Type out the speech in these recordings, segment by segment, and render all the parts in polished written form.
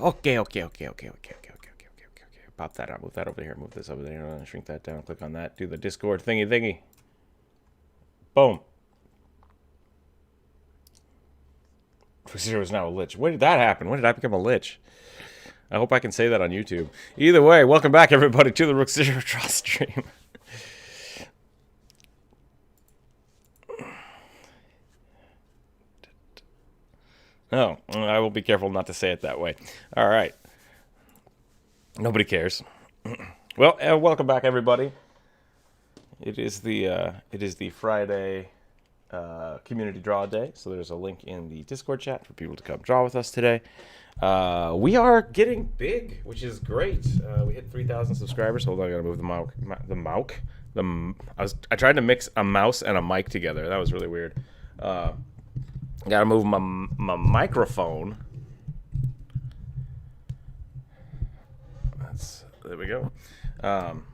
Okay. Pop that out. Move that over here. Move this over there. Shrink that down. Click on that. Do the Discord thingy. Boom. Rookzer0 is now a lich. When did that happen? When did I become a lich? I hope I can say that on YouTube. Either way, welcome back, everybody, to the Rookzer0 Draw stream. Oh, I will be careful not to say it that way. All right. Nobody cares. Well, welcome back, everybody. It is the Friday community draw day, so there's a link in the Discord chat for people to come draw with us today. We are getting big, which is great. We hit 3,000 subscribers. Hold on, I gotta move I tried to mix a mouse and a mic together. That was really weird. Gotta move my microphone. There we go. I'm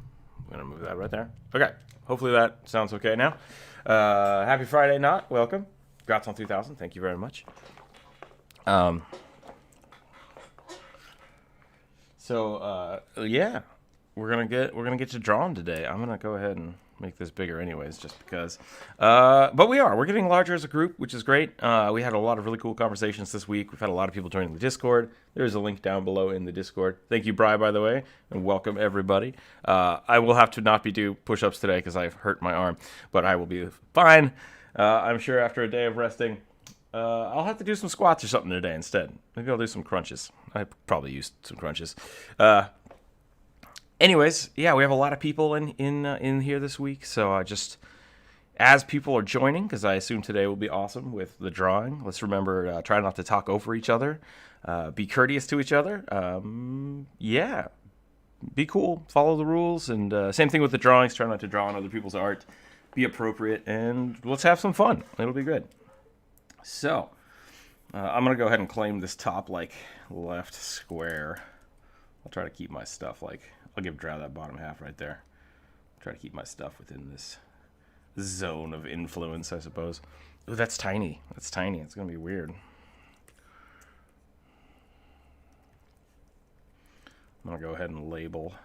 gonna move that right there. Okay. Hopefully that sounds okay now. Happy Friday, Not. Welcome. Congrats on 3,000. Thank you very much. Yeah, we're gonna get you drawn today. I'm gonna go ahead and make this bigger anyways, just because. But we're getting larger as a group, which is great. We had a lot of really cool conversations this week. We've had a lot of people joining the Discord. There's a link down below in the Discord. Thank you, Bri, by the way, and welcome everybody. I will have to not do push-ups today because I've hurt my arm, but I will be fine. I'm sure after a day of resting, I'll have to do some squats or something today instead. Maybe I'll do some crunches. I probably used some crunches. Anyways, yeah, we have a lot of people in here this week, so just as people are joining, because I assume today will be awesome with the drawing, let's remember, try not to talk over each other, be courteous to each other, yeah, be cool, follow the rules, and same thing with the drawings, try not to draw on other people's art, be appropriate, and let's have some fun. It'll be good. So, I'm going to go ahead and claim this top, left square. I'll try to keep my stuff, I'll give Drow that bottom half right there. Try to keep my stuff within this zone of influence, I suppose. Ooh, that's tiny. That's tiny. It's going to be weird. I'm going to go ahead and label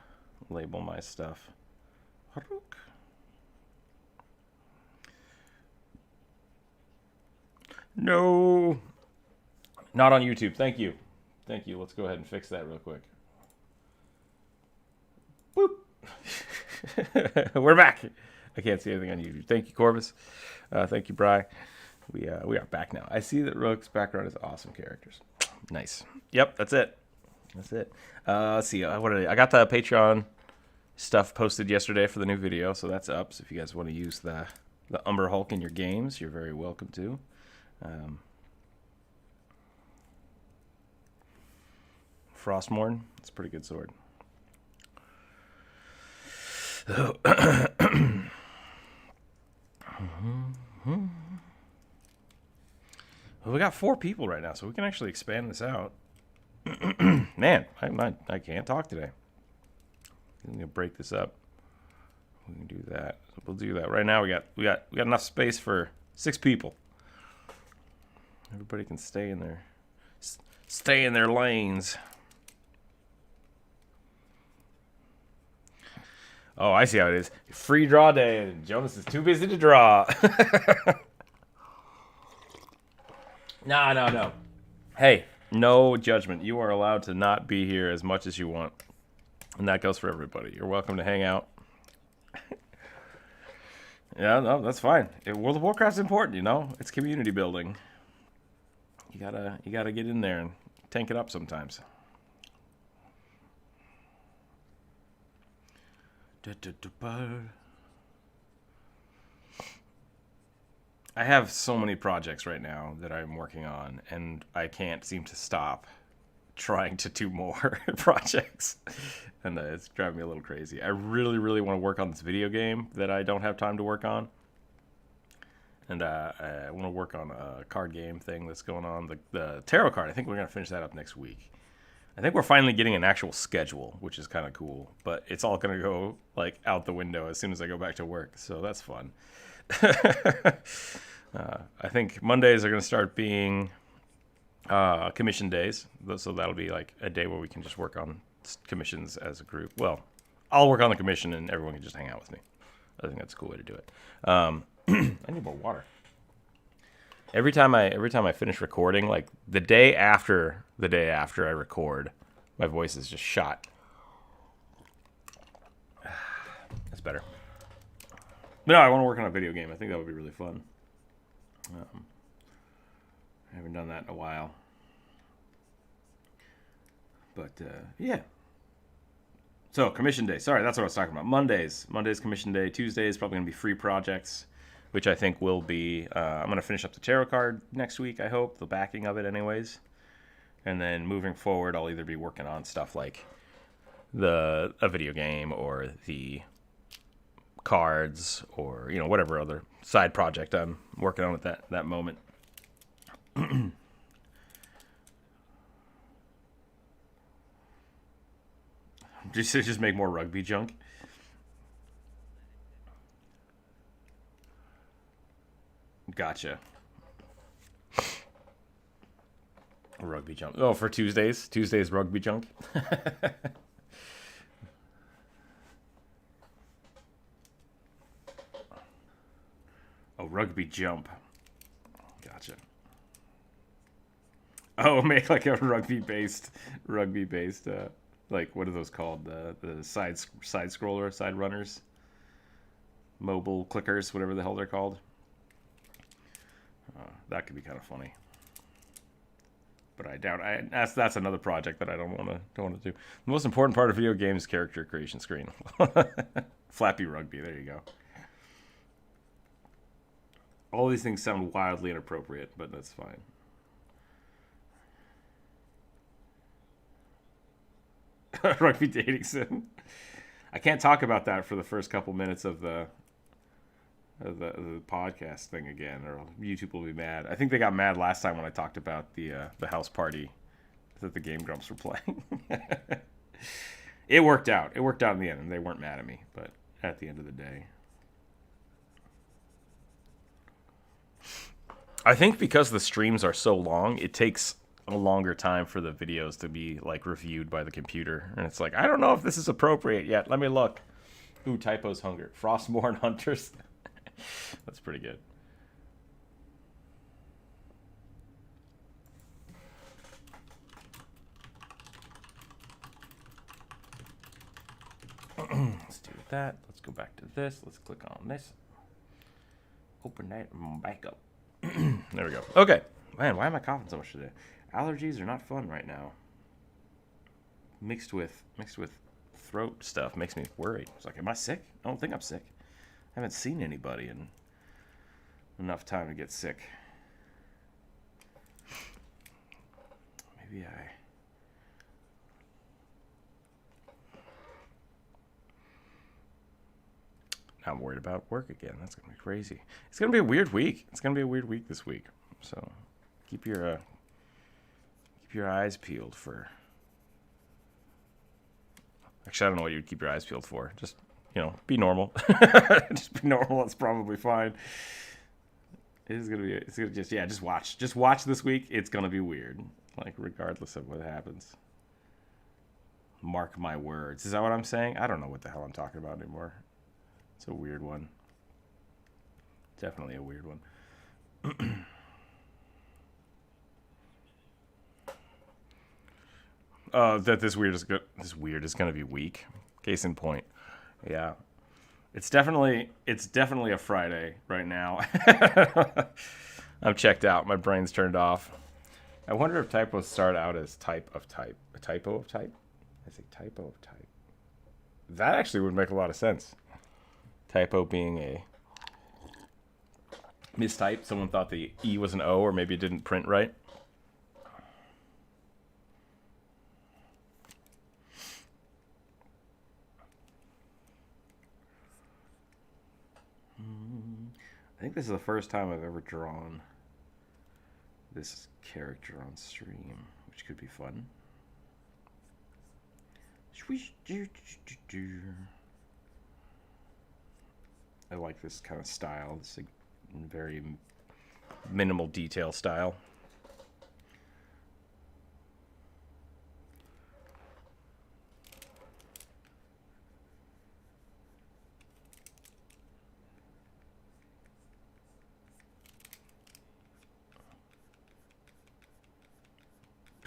my stuff. No. Not on YouTube. Thank you. Let's go ahead and fix that real quick. Boop. We're back. I can't see anything on YouTube. Thank you, Corvus. Thank you, Bri. We are back now. I see that Rook's background is awesome characters. Nice. Yep, that's it. Let's see. I got the Patreon stuff posted yesterday for the new video, so that's up. So if you guys want to use the Umber Hulk in your games, you're very welcome to. Frostmourne, it's a pretty good sword. Well, we got 4 people right now, so we can actually expand this out. Man, I can't talk today. I'm gonna break this up. We can do that. So we'll do that right now. We got enough space for 6 people. Everybody can stay in their lanes. Oh, I see how it is. Free draw day, and Jonas is too busy to draw. No. Hey, no judgment. You are allowed to not be here as much as you want. And that goes for everybody. You're welcome to hang out. Yeah, no, that's fine. World of Warcraft's important, you know? It's community building. You gotta get in there and tank it up sometimes. I have so many projects right now that I'm working on, and I can't seem to stop trying to do more projects, and it's driving me a little crazy. I really, really want to work on this video game that I don't have time to work on, and I want to work on a card game thing that's going on. The tarot card, I think we're going to finish that up next week. I think we're finally getting an actual schedule, which is kind of cool, but it's all going to go out the window as soon as I go back to work, so that's fun. I think Mondays are going to start being Commission days. So that'll be like a day where we can just work on commissions as a group. Well, I'll work on the commission and everyone can just hang out with me. I think that's a cool way to do it. I need more water. Every time I finish recording, like the day after I record, my voice is just shot. That's better. But no, I want to work on a video game. I think that would be really fun. I haven't done that in a while. But, yeah. So, commission day. Sorry, that's what I was talking about. Monday's commission day. Tuesday is probably going to be free projects, which I think will be... I'm going to finish up the tarot card next week, I hope. The backing of it anyways. And then moving forward, I'll either be working on stuff like a video game or the cards or, whatever other side project I'm working on at that moment. Just make more rugby junk. Gotcha. Rugby junk. Oh, for Tuesdays? Tuesdays rugby junk? Oh, rugby jump. Gotcha. Oh, make like a rugby-based, like, what are those called? The side scroller, side runners, mobile clickers, whatever the hell they're called. That could be kind of funny, but I doubt. That's another project that I don't want to do. The most important part of video games is character creation screen. Flappy rugby. There you go. All these things sound wildly inappropriate, but that's fine. Rugby dating sim. I can't talk about that for the first couple minutes of the podcast thing again, or YouTube will be mad. I think they got mad last time when I talked about the house party that the Game Grumps were playing. It worked out. It worked out in the end, and they weren't mad at me. But at the end of the day, I think because the streams are so long, it takes a longer time for the videos to be like reviewed by the computer, and it's like, I don't know if this is appropriate yet. Let me look. Ooh, typos, hunger, Frostborn hunters. That's pretty good. Let's do that. Let's go back to this. Let's click on this. Open that and back up. There we go. Okay. Man, why am I coughing so much today? Allergies are not fun right now. Mixed with throat stuff makes me worried. It's like, am I sick? I don't think I'm sick. I haven't seen anybody in enough time to get sick. Maybe Now I'm worried about work again. That's going to be crazy. It's going to be a weird week. It's going to be a weird week this week. So keep your eyes peeled for... Actually, I don't know what you'd keep your eyes peeled for. Just, be normal. Just be normal. That's probably fine. It's gonna just watch. Just watch this week. It's gonna be weird. Like, regardless of what happens. Mark my words. Is that what I'm saying? I don't know what the hell I'm talking about anymore. It's a weird one. Definitely a weird one. That this weird is going to be weak. Case in point. Yeah. It's definitely a Friday right now. I'm checked out. My brain's turned off. I wonder if typos start out as type of type. A typo of type? I say typo of type. That actually would make a lot of sense. Typo being a mistype. Someone thought the E was an O, or maybe it didn't print right. I think this is the first time I've ever drawn this character on stream, which could be fun. I like this kind of style. It's a very minimal detail style.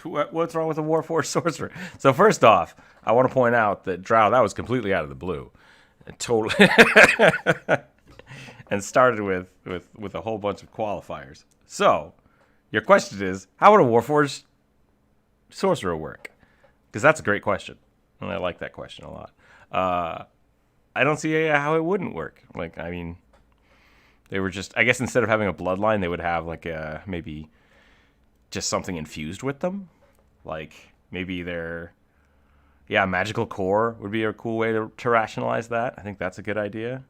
What's wrong with a Warforged sorcerer? So first off, I want to point out that Drow, that was completely out of the blue. Totally. And started with a whole bunch of qualifiers. So, your question is, how would a Warforged sorcerer work? Because that's a great question. And I like that question a lot. I don't see how it wouldn't work. Like, I mean, they were just, I guess instead of having a bloodline, they would have like maybe just something infused with them. Like maybe their, magical core would be a cool way to rationalize that. I think that's a good idea.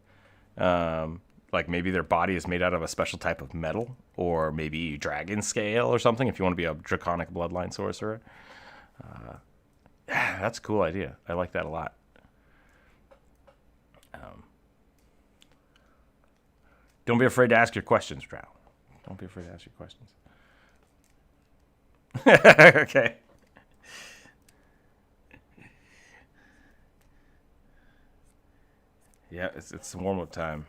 Like maybe their body is made out of a special type of metal, or maybe dragon scale or something if you want to be a draconic bloodline sorcerer. That's a cool idea. I like that a lot. Don't be afraid to ask your questions, Drow. Don't be afraid to ask your questions. Okay. Yeah, it's warm-up time.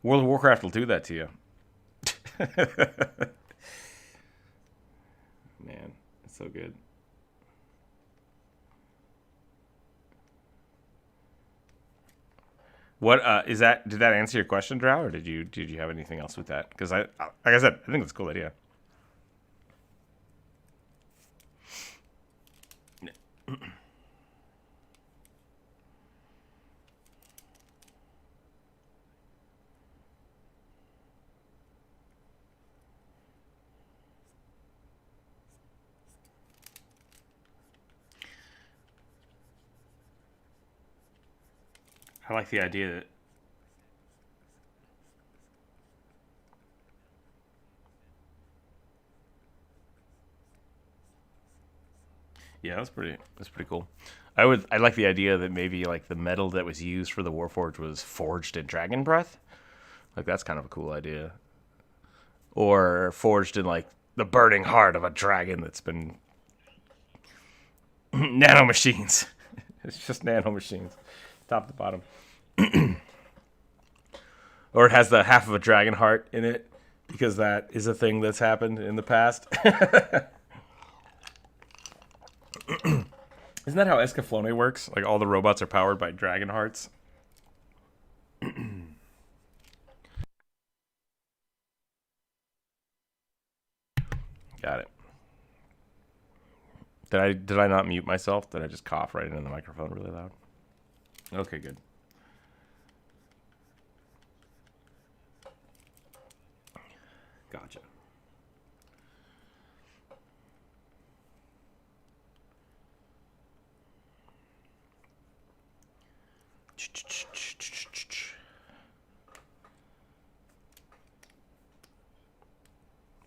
World of Warcraft will do that to you. Man, it's so good. What is that? Did that answer your question, Drow, or did you have anything else with that? Because like I said, I think it's a cool idea. I like the idea that. Yeah, that's pretty cool. I like the idea that maybe like the metal that was used for the Warforged was forged in dragon breath. Like that's kind of a cool idea. Or forged in like the burning heart of a dragon that's been nanomachines. It's just nanomachines, top to bottom. Or it has the half of a dragon heart in it because that is a thing that's happened in the past. Isn't that how Escaflowne works? Like all the robots are powered by dragon hearts. Got it. Did I not mute myself? Did I just cough right into the microphone really loud? Okay, good. Gotcha.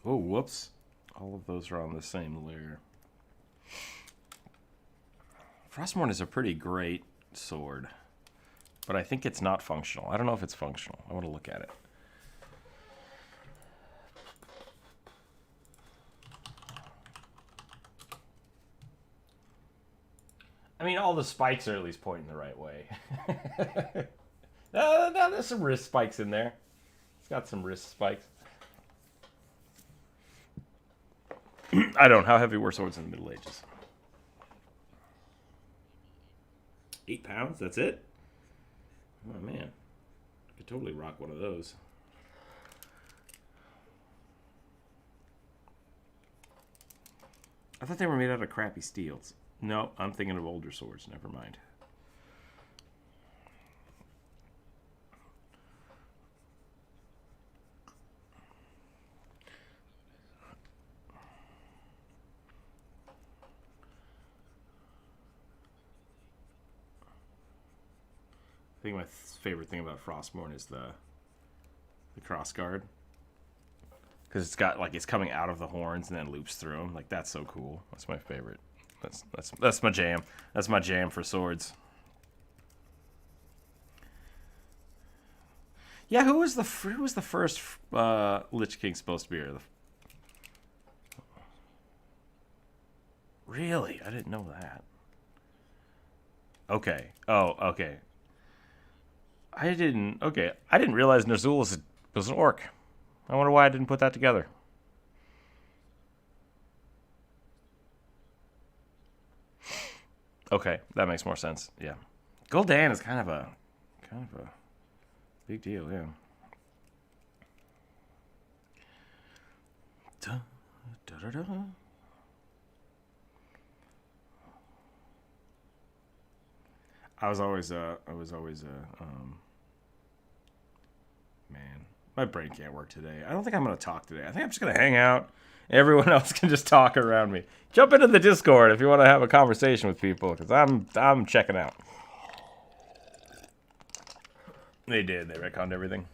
Oh, whoops. All of those are on the same layer. Frostmourne is a pretty great sword, but I think it's not functional. I don't know if it's functional. I want to look at it. I mean, all the spikes are at least pointing the right way. No, there's some wrist spikes in there. It's got some wrist spikes. I don't know. How heavy were swords in the Middle Ages? 8 pounds? That's it? Oh, man. I could totally rock one of those. I thought they were made out of crappy steels. No, I'm thinking of older swords. Never mind. I think my favorite thing about Frostmourne is the crossguard, because it's got like it's coming out of the horns and then loops through them. Like that's so cool. That's my favorite. That's my jam. That's my jam for swords. Yeah, who was the first Lich King supposed to be here? Really, I didn't know that. Okay. Oh, okay. I didn't realize Ner'zhul was an orc. I wonder why I didn't put that together. Okay, that makes more sense. Yeah, Gul'dan is kind of a big deal. Yeah. Da, da, da, da. Man, my brain can't work today. I don't think I'm going to talk today. I think I'm just going to hang out. Everyone else can just talk around me. Jump into the Discord if you want to have a conversation with people, because I'm checking out. They did. They retconned everything.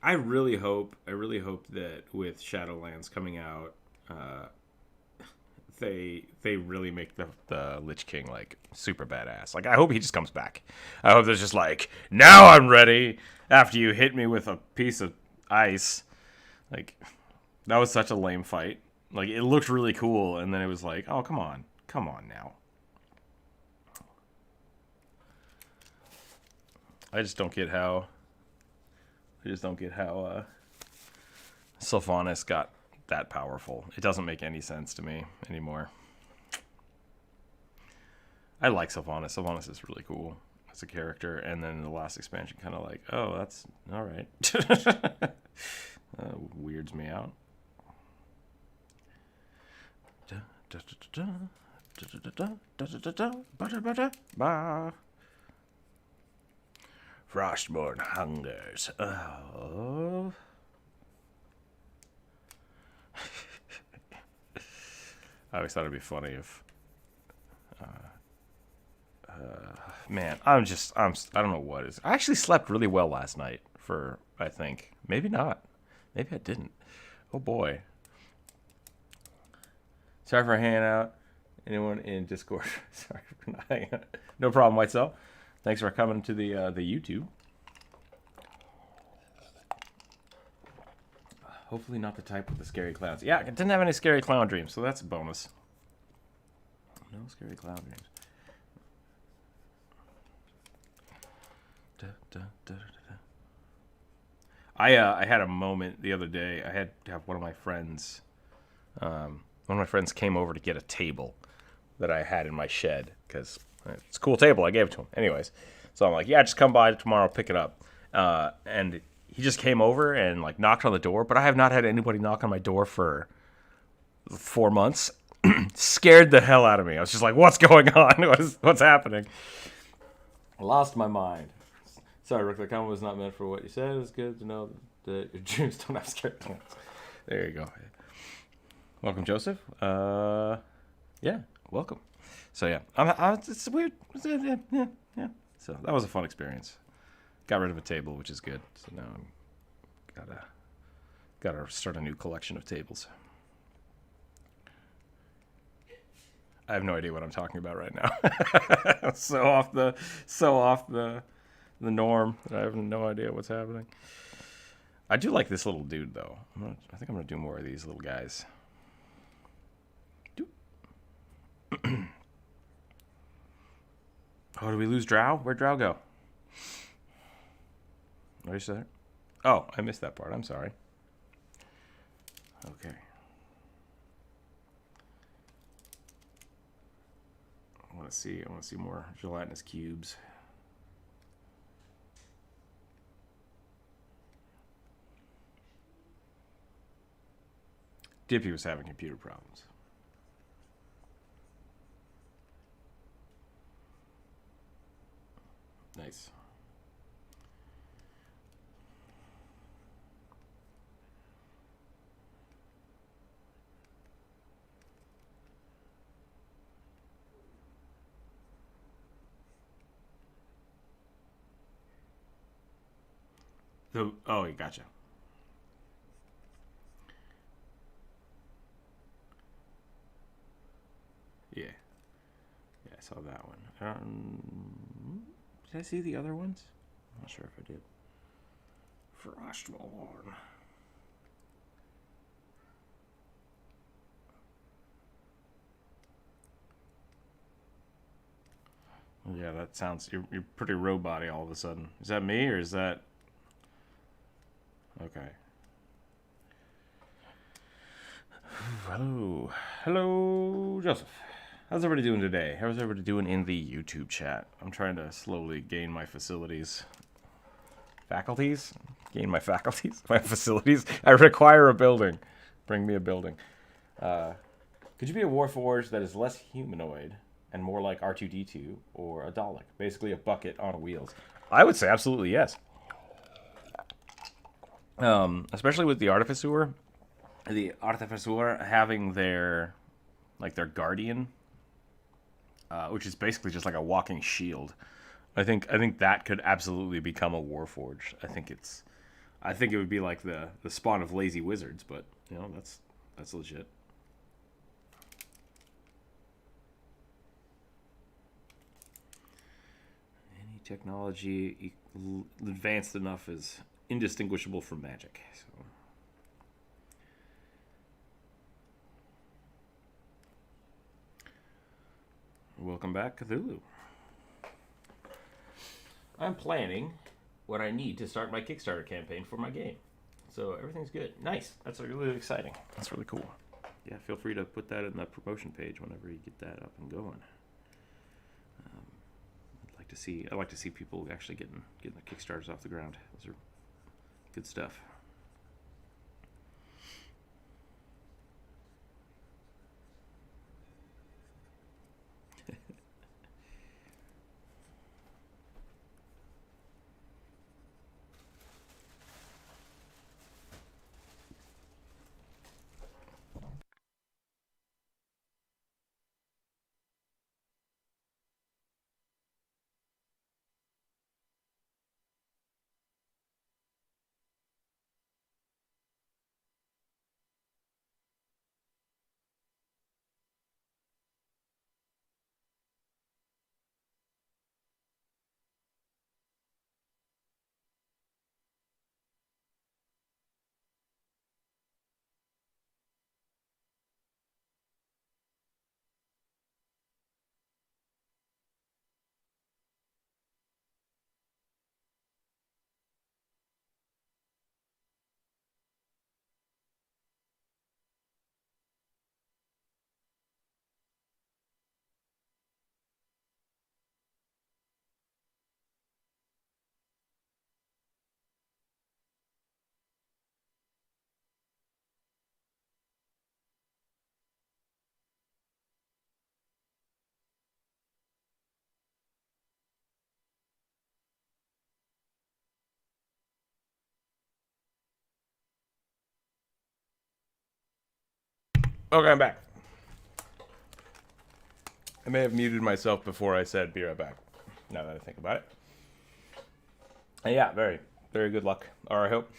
I really hope that with Shadowlands coming out, they really make the Lich King like super badass. Like I hope he just comes back. I hope there's just like, now I'm ready after you hit me with a piece of ice. Like that was such a lame fight. Like it looked really cool, and then it was like, oh come on now. I just don't get how. Sylvanas got that powerful. It doesn't make any sense to me anymore. I like Sylvanas. Sylvanas is really cool as a character, and then the last expansion kind of like, oh, that's all right. Weirds me out. Frostborn hungers. Oh. I always thought it'd be funny if, man, I don't know what is. I actually slept really well last night. I think maybe not. Maybe I didn't. Oh boy. Sorry for hanging out. Anyone in Discord? Sorry for not hanging out. No problem, White Cell. Thanks for coming to the YouTube. Hopefully not the type with the scary clowns. Yeah, I didn't have any scary clown dreams, so that's a bonus. No scary clown dreams. I had a moment the other day. I had to have one of my friends came over to get a table that I had in my shed because it's a cool table. I gave it to him. Anyways, so I'm like, yeah, just come by tomorrow, pick it up. And he just came over and like knocked on the door, but I have not had anybody knock on my door for 4 months. Scared the hell out of me. I was just like, what's going on? What's happening? I lost my mind. Sorry, Rook, the comment was not meant for what you said. It's good to know that your dreams don't have scary clowns. There you go. Welcome, Joseph. Yeah, welcome. So yeah, it's weird. Yeah. So that was a fun experience. Got rid of a table, which is good. So now I'm gotta start a new collection of tables. I have no idea what I'm talking about right now. so off the norm that I have no idea what's happening. I do like this little dude though. I think I'm gonna do more of these little guys. Oh, did we lose Drow? Where'd Drow go? What did you say? Oh, I missed that part. I'm sorry. Okay. I want to see more gelatinous cubes. Dippy was having computer problems. Nice. Oh, gotcha. Yeah. Yeah, I saw that one. Did I see the other ones? I'm not sure if I did. Frostborn. Yeah, that sounds. You're pretty robot-y all of a sudden. Is that me or is that? Okay. Hello, hello, Joseph. How's everybody doing today? How's everybody doing in the YouTube chat? I'm trying to slowly gain my faculties. Gain my faculties? My facilities? I require a building. Bring me a building. Could you be a Warforged that is less humanoid and more like R2-D2 or a Dalek? Basically a bucket on wheels. I would say absolutely yes. Especially with the Artificer. The Artificer having their guardian, which is basically just like a walking shield. I think that could absolutely become a Warforged. I think it would be like the spawn of lazy wizards, but you know, that's legit. Any technology advanced enough is indistinguishable from magic. So. Welcome back, Cthulhu. I'm planning what I need to start my Kickstarter campaign for my game. So everything's good. Nice. That's really exciting. That's really cool. Yeah, feel free to put that in the promotion page whenever you get that up and going. I'd like to see people actually getting the Kickstarters off the ground. Those are good stuff. Okay, I'm back. I may have muted myself before I said be right back. Now that I think about it. And yeah, very, very good luck. Or I hope.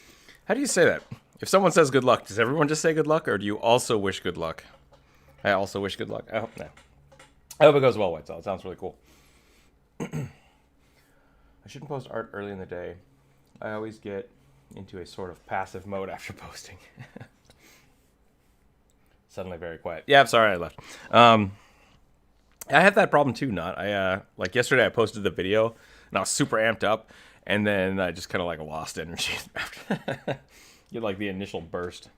How do you say that? If someone says good luck, does everyone just say good luck, or do you also wish good luck? I also wish good luck. I hope I hope it goes well, White Cell. It sounds really cool. I shouldn't post art early in the day. I always get into a sort of passive mode after posting. Suddenly very quiet. Yeah, I'm sorry I left. I had that problem too, not. Like yesterday I posted the video and I was super amped up and then I just kind of like lost energy after get like the initial burst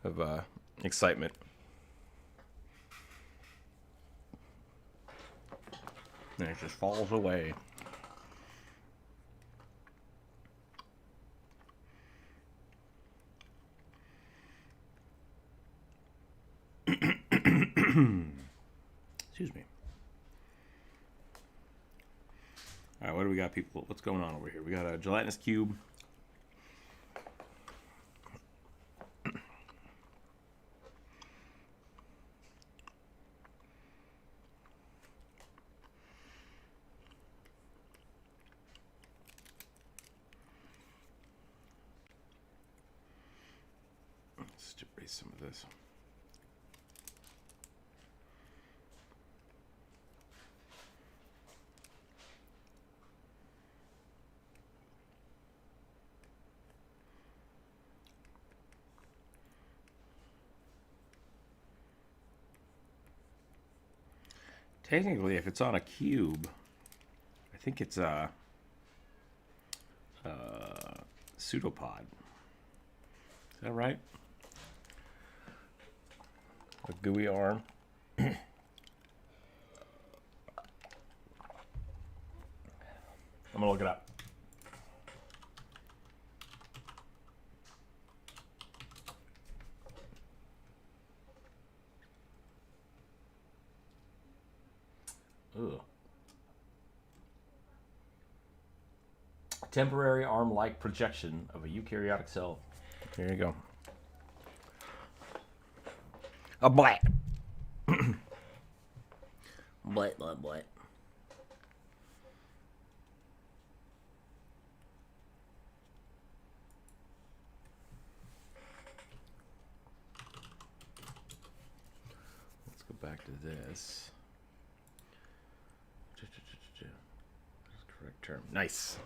of excitement. And it just falls away. Excuse me. All right, what do we got, people? What's going on over here? We got a gelatinous cube. Let's erase some of this. Technically, if it's on a cube, I think it's a pseudopod. Is that right? A gooey arm. I'm gonna look it up. Ugh. Temporary arm-like projection of a eukaryotic cell. There you go. A blat. Blat. Let's go back to this. Correct term. Nice.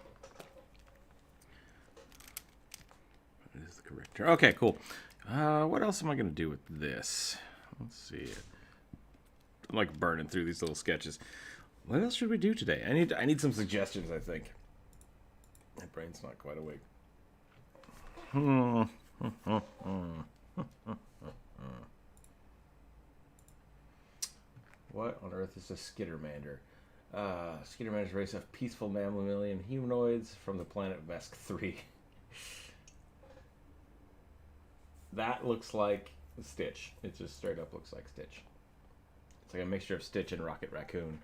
That is the correct term. Okay, cool. What else am I going to do with this? Let's see. I'm like burning through these little sketches. What else should we do today? I need some suggestions, I think. My brain's not quite awake. What on earth is a skittermander? Skittermander's race of peaceful mammalian humanoids from the planet Vesk 3. That looks like Stitch. It just straight up looks like Stitch. It's like a mixture of Stitch and Rocket Raccoon.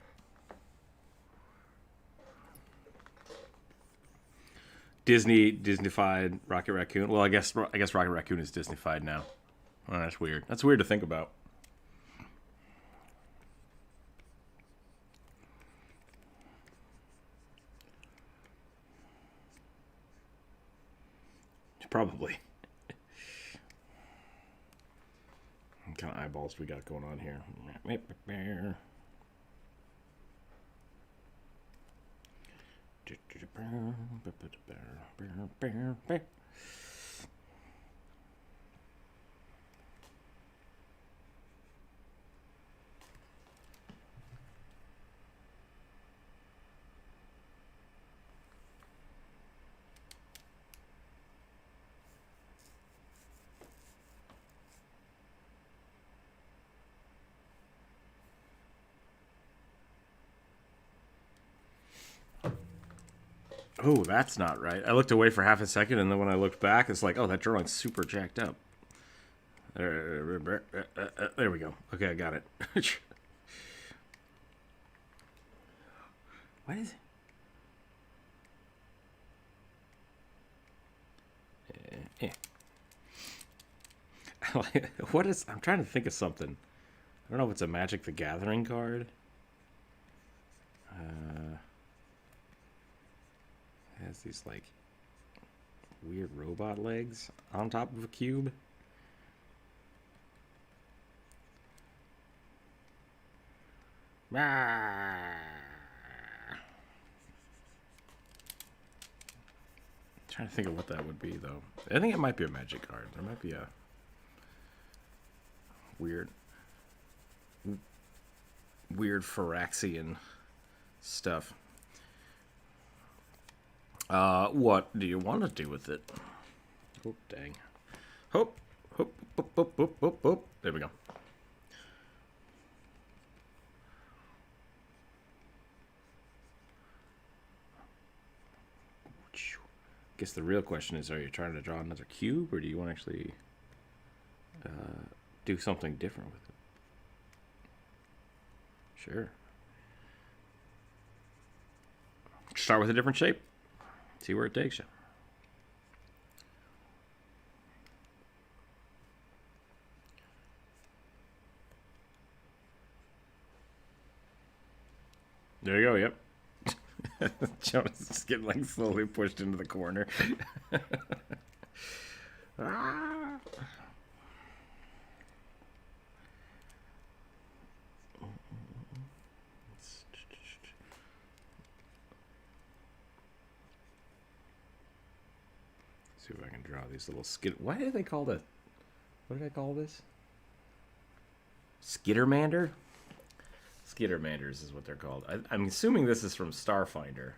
Disneyfied Rocket Raccoon. Well, I guess Rocket Raccoon is Disneyfied now. Oh, that's weird. That's weird to think about. Probably. What kind of eyeballs do we got going on here? Oh, that's not right. I looked away for half a second, and then when I looked back, it's like, oh, that drawing's super jacked up. There we go. Okay, I got it. What is it? What is... I'm trying to think of something. I don't know if it's a Magic the Gathering card. It has these, like, weird robot legs on top of a cube. Trying to think of what that would be, though. I think it might be a Magic card. There might be a weird Phyrexian stuff. What do you want to do with it? Oh, dang. Hope. There we go. Guess the real question is, are you trying to draw another cube, or do you want to actually do something different with it? Sure. Start with a different shape. See where it takes you. There you go, yep. Jonas is getting like slowly pushed into the corner. Ah. See if I can draw these little skid. Why did they call the... What did I call this? Skittermander? Skittermanders is what they're called. I'm assuming this is from Starfinder.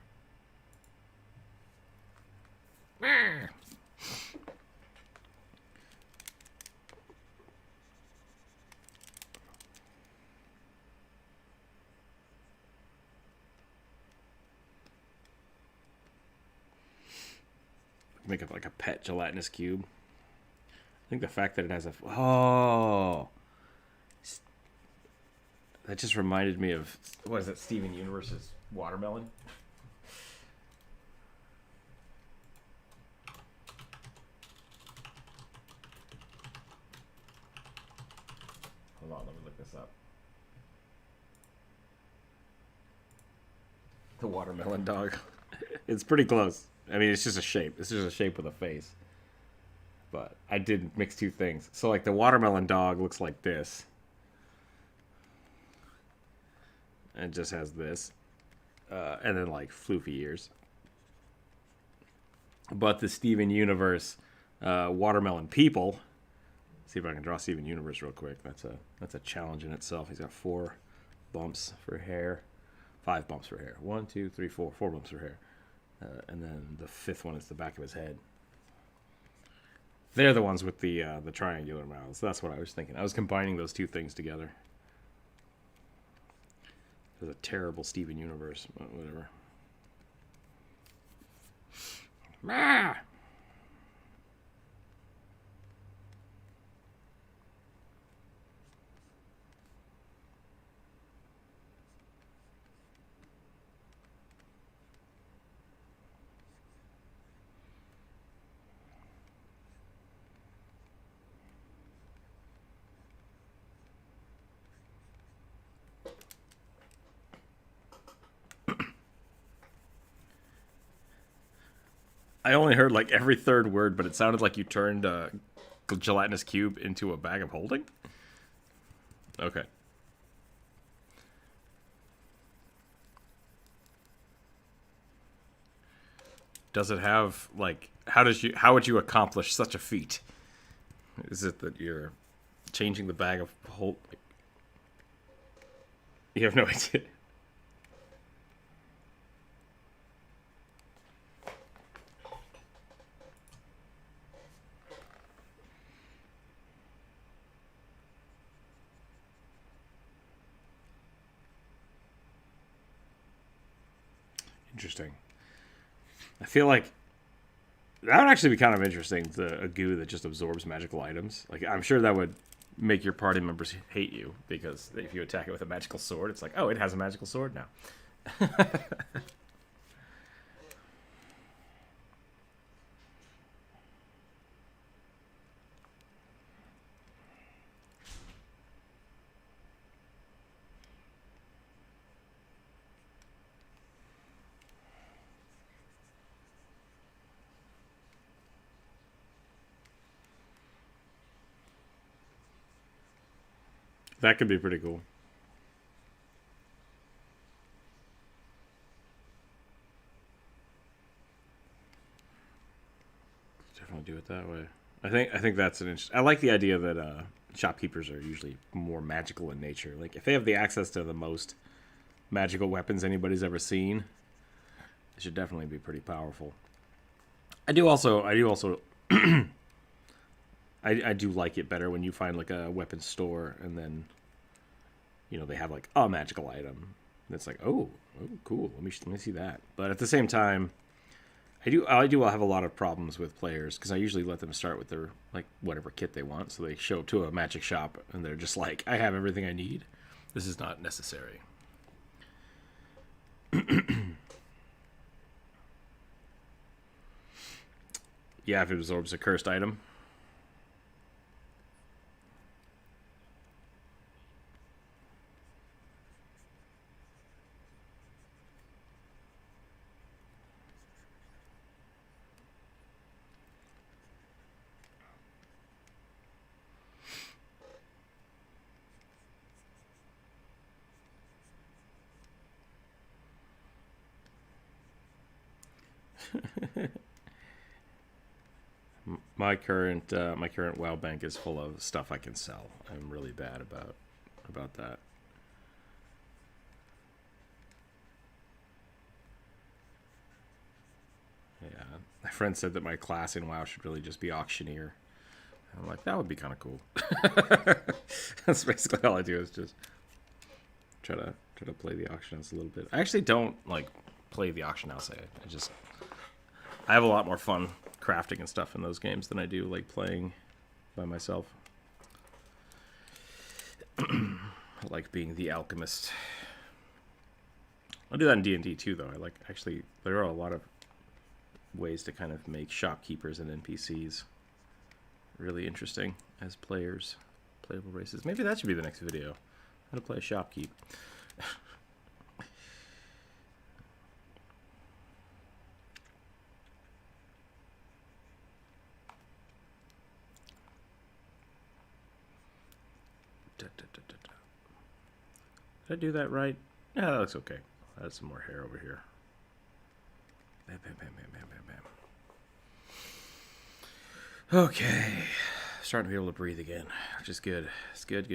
Make it like a pet gelatinous cube. I think the fact that it has a... Oh! That just reminded me of... What is that? Steven Universe's watermelon? Hold on, let me look this up. The watermelon dog. It's pretty close. I mean, it's just a shape. It's just a shape with a face. But I did mix two things. So, like, the watermelon dog looks like this. And just has this. And then, like, floofy ears. But the Steven Universe watermelon people... See if I can draw Steven Universe real quick. That's a challenge in itself. He's got 4 bumps for hair. 5 bumps for hair. 1, 2, 3, 4. 4 bumps for hair. And then the 5th one is the back of his head. They're the ones with the triangular mouths. That's what I was thinking. I was combining those two things together. There's a terrible Steven Universe. Whatever. Ah! I only heard like every third word, but it sounded like you turned a gelatinous cube into a bag of holding. Okay. Does it have like how would you accomplish such a feat? Is it that you're changing the bag of hold? You have no idea. Interesting. I feel like that would actually be kind of interesting, a goo that just absorbs magical items. Like, I'm sure that would make your party members hate you, because if you attack it with a magical sword, it's like, oh, it has a magical sword now. That could be pretty cool. Definitely do it that way. I think that's an interesting. I like the idea that shopkeepers are usually more magical in nature. Like, if they have the access to the most magical weapons anybody's ever seen, it should definitely be pretty powerful. I do also I do like it better when you find like a weapon store and then, you know, they have like a magical item. And it's like, oh, cool. Let me see that. But at the same time, I do have a lot of problems with players, because I usually let them start with their like whatever kit they want. So they show up to a magic shop and they're just like, I have everything I need. This is not necessary. Yeah, if it absorbs a cursed item. My current WoW bank is full of stuff I can sell. I'm really bad about that. My friend said that my class in WoW should really just be auctioneer. I'm like, that would be kind of cool. That's basically all I do is just try to play the auction house a little bit. I actually don't like play the auction house. I have a lot more fun crafting and stuff in those games than I do like playing by myself. I like being the alchemist. I'll do that in D&D too, though. There are a lot of ways to kind of make shopkeepers and NPCs really interesting as players, playable races. Maybe that should be the next video. How to play a shopkeep. Did I do that right? Yeah, that looks okay. I'll add some more hair over here. Bam, bam, bam, bam, bam, bam, bam. Okay. Starting to be able to breathe again, which is good. It's good.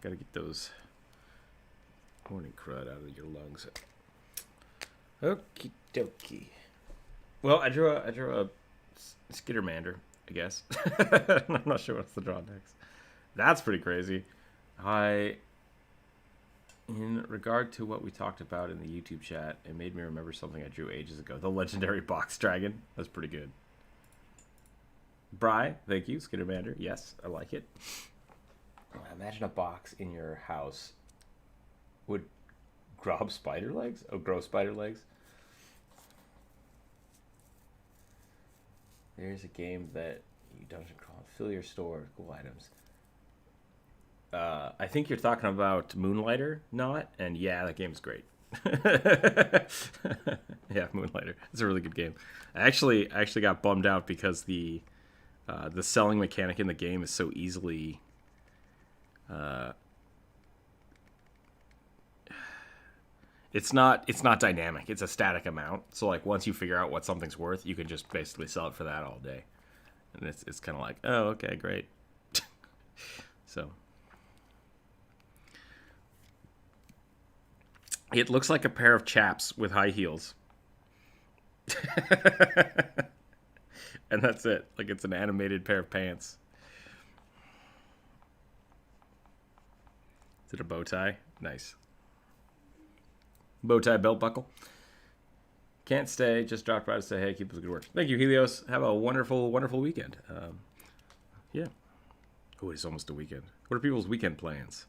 Gotta get those morning crud out of your lungs. Okie dokie. Well, I drew a Skittermander, I guess. I'm not sure what's to draw next. That's pretty crazy. In regard to what we talked about in the YouTube chat, it made me remember something I drew ages ago. The legendary box dragon. That's pretty good. Bri, thank you. Skittermander. Yes, I like it. Imagine a box in your house would grow spider legs. There's a game that you dungeon crawl. Fill your store with cool items. I think you're talking about Moonlighter, not? And yeah, that game's great. Yeah, Moonlighter. It's a really good game. I actually got bummed out because the selling mechanic in the game is so easily it's not dynamic. It's a static amount. So like once you figure out what something's worth, you can just basically sell it for that all day. And it's kind of like, oh, okay, great. So it looks like a pair of chaps with high heels. And that's it. Like it's an animated pair of pants. Is it a bow tie? Nice. Bow tie belt buckle. Can't stay. Just dropped by to say, hey, keep up the good work. Thank you, Helios. Have a wonderful, wonderful weekend. Yeah. Oh, it's almost a weekend. What are people's weekend plans?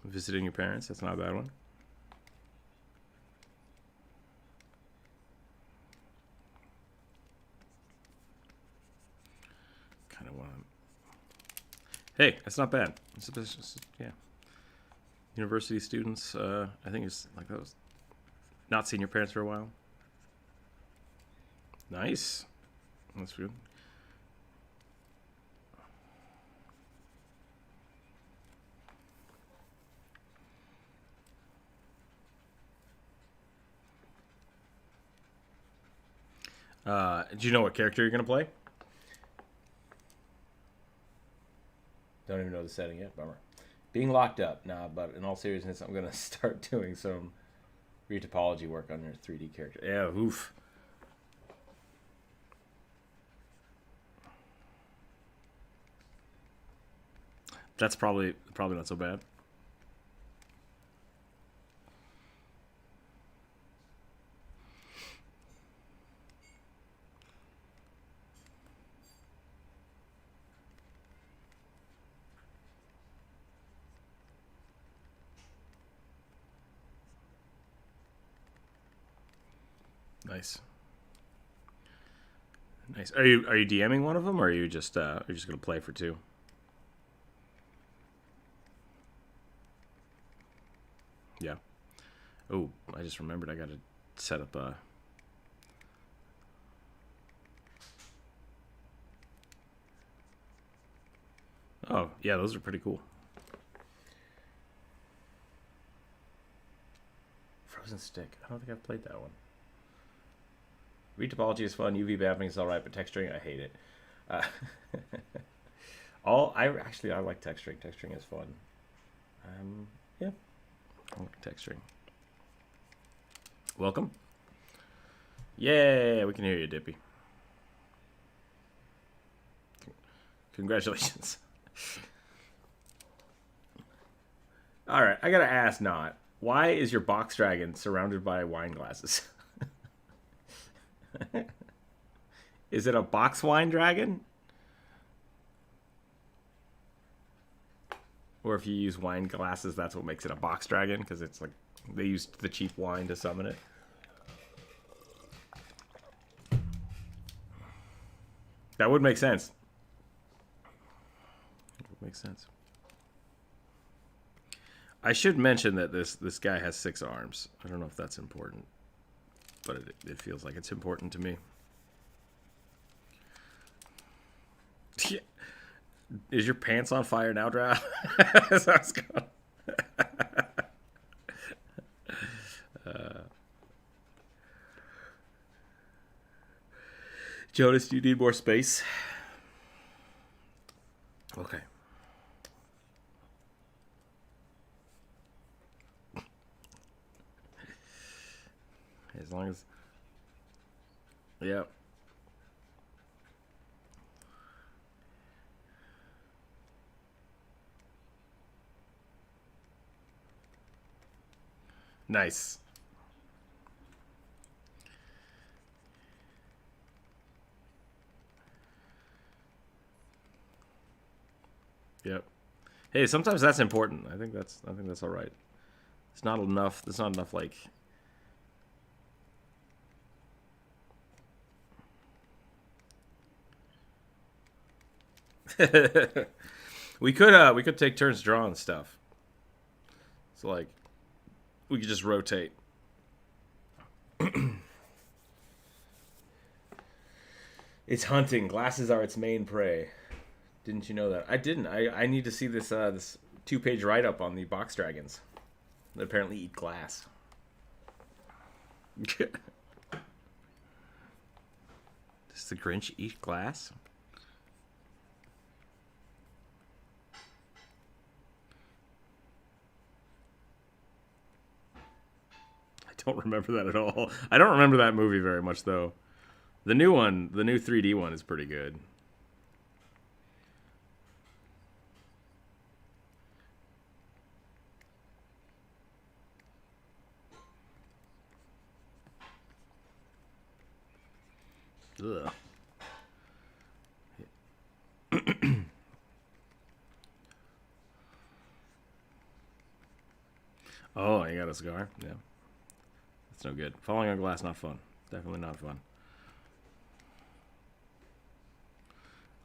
Visiting your parents. That's not a bad one. Kind of want to... Hey, that's not bad. It's just, yeah. University students, I think it's like those. Not seeing your parents for a while. Nice. That's good. Do you know what character you're going to play? Don't even know the setting yet. Bummer. Being locked up. Nah, but in all seriousness, I'm going to start doing some retopology work on your 3D character. Yeah, oof. That's probably not so bad. Nice. Nice. Are you DMing one of them, or are you just gonna play for two? Yeah. Oh, I just remembered I gotta set up a. Oh yeah, those are pretty cool. Frozen Stick. I don't think I've played that one. Retopology is fun. UV mapping is alright, but texturing, I hate it. I like texturing. Texturing is fun. Yeah, I like texturing. Welcome. Yeah, we can hear you, Dippy. Congratulations. All right, I gotta ask, not why is your box dragon surrounded by wine glasses? Is it a box wine dragon? Or if you use wine glasses, that's what makes it a box dragon, because it's like they used the cheap wine to summon it. That would make sense. It would make sense. I should mention that this guy has 6 arms. I don't know if that's important, but it feels like it's important to me. Is your pants on fire now, Drow? Sounds good. Jonas, do you need more space? Okay. As long as... Yep. Nice. Yep. Hey, sometimes that's important. I think that's all right. It's not enough. There's not enough like we could take turns drawing stuff. So like we could just rotate. It's hunting. Glasses are its main prey. Didn't you know that? I didn't. I need to see this this 2-page write-up on the box dragons. They apparently eat glass. Does the Grinch eat glass? I don't remember that at all. I don't remember that movie very much, though. The new one, the new 3D one, is pretty good. Ugh. Oh, you got a cigar? Yeah. That's no good. Falling on glass, not fun. Definitely not fun.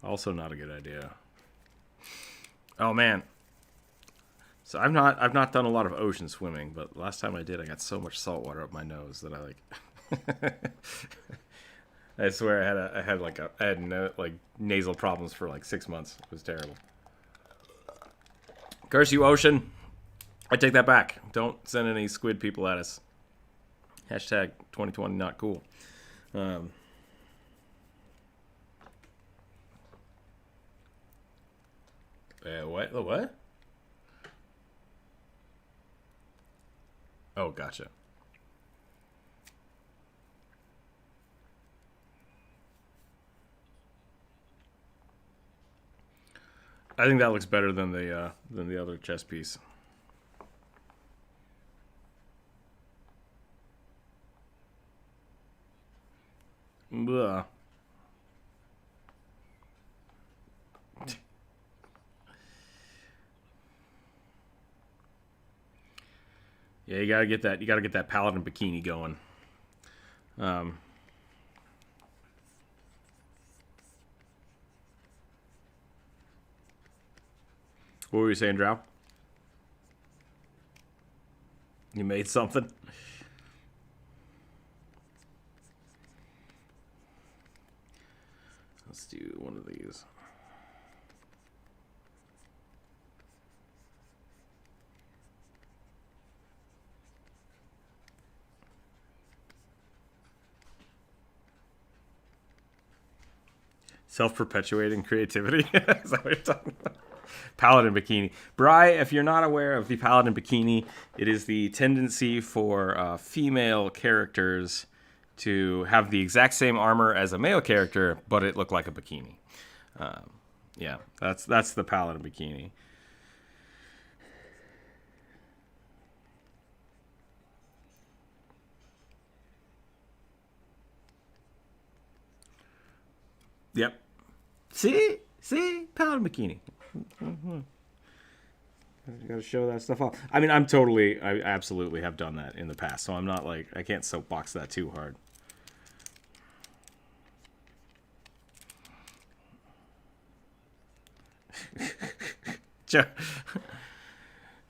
Also not a good idea. Oh man. So I've not done a lot of ocean swimming, but last time I did, I got so much salt water up my nose that I like I swear I had no, like nasal problems for like 6 months. It was terrible. Curse you, ocean. I take that back. Don't send any squid people at us. Hashtag 2020 not cool. What? What? Oh, gotcha. I think that looks better than the other chess piece. Blah. Yeah, you gotta get that. You gotta get that paladin bikini going. Um, what were you saying, Drow? You made something. Let's do one of these. Self-perpetuating creativity? Is that what you're talking about? Paladin bikini. Bri, if you're not aware of the paladin bikini, it is the tendency for female characters to have the exact same armor as a male character, but it looked like a bikini. Yeah, that's the paladin bikini. Yep. See, paladin bikini. You gotta show that stuff off. I mean, I absolutely have done that in the past, so I'm not like, I can't soapbox that too hard.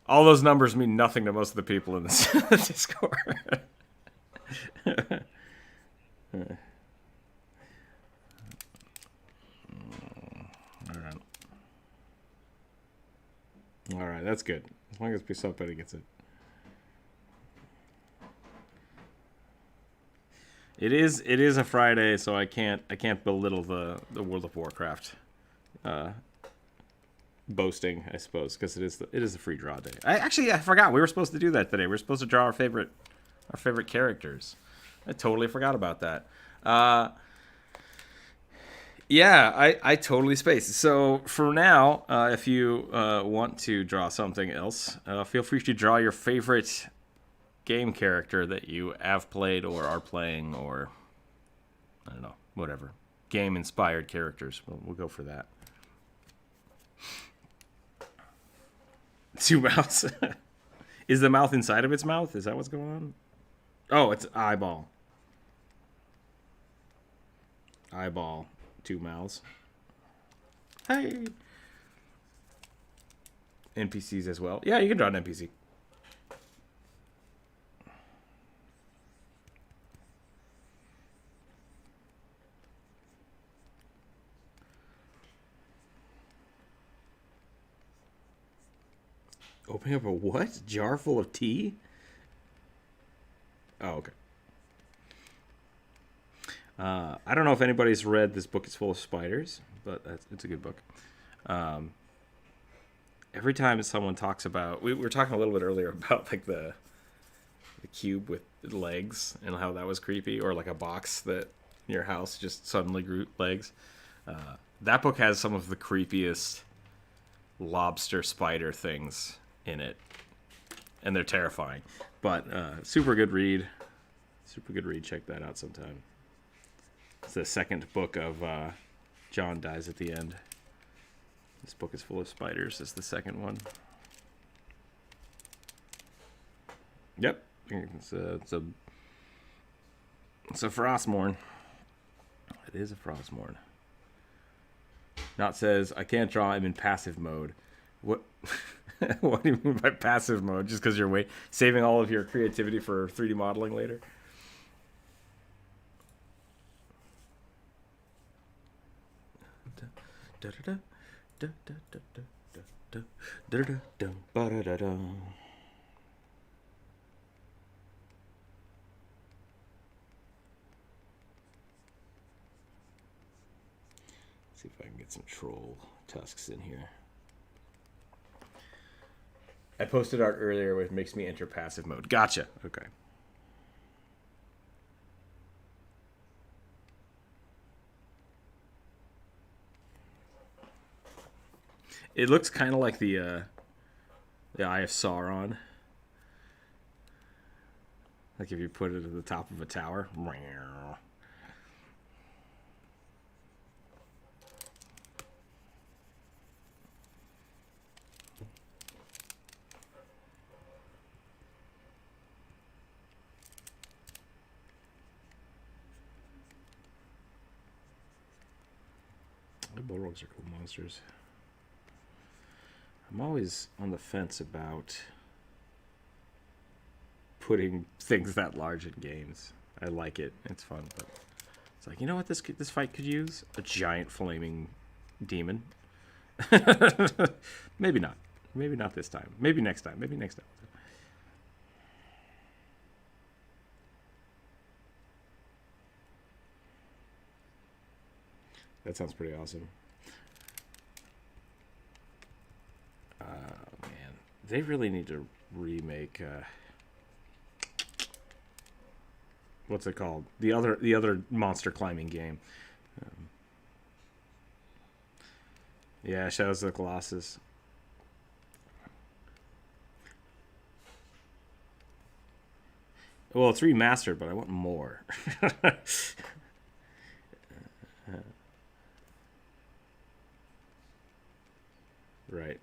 All those numbers mean nothing to most of the people in this Discord. All right, that's good. As long as somebody gets it. It is a Friday, so I can't belittle the World of Warcraft boasting, I suppose, because it is a free draw day. I forgot we were supposed to do that today. We were supposed to draw our favorite characters. I totally forgot about that. Yeah, I totally spaced. So for now, if you want to draw something else, feel free to draw your favorite game character that you have played or are playing, or I don't know, whatever. Game-inspired characters. We'll go for that. 2 mouths. Is the mouth inside of its mouth? Is that what's going on? Oh, it's eyeball. Eyeball. 2 mouths. Hey. NPCs as well. Yeah, you can draw an NPC. Opening up a what? Jar full of tea? Oh, okay. I don't know if anybody's read This Book Is Full of Spiders, but it's a good book. Every time someone talks about... We were talking a little bit earlier about like the cube with legs and how that was creepy, or like a box that your house just suddenly grew legs. That book has some of the creepiest lobster spider things in it, and they're terrifying, but super good read. Check that out sometime. It's the second book of John dies at the end. This Book Is Full of Spiders is the second one. Yep, it's a Frostmourne. It is a Frostmourne. Not says I can't draw. I'm in passive mode. What? What do you mean by passive mode? Just because you're saving all of your creativity for 3D modeling later? See if I can get some troll tusks in here. I posted art earlier which makes me enter passive mode. Gotcha. Okay. It looks kind of like the Eye of Sauron. Like if you put it at the top of a tower. The bullrogs are cool monsters. I'm always on the fence about putting things that large in games. I like it. It's fun, but it's like, you know what this fight could use? A giant flaming demon. Maybe not. Maybe not this time. Maybe next time. Maybe next time. That sounds pretty awesome. Man, they really need to remake what's it called? The other monster climbing game. Yeah, Shadows of the Colossus. Well, it's remastered, but I want more. Right.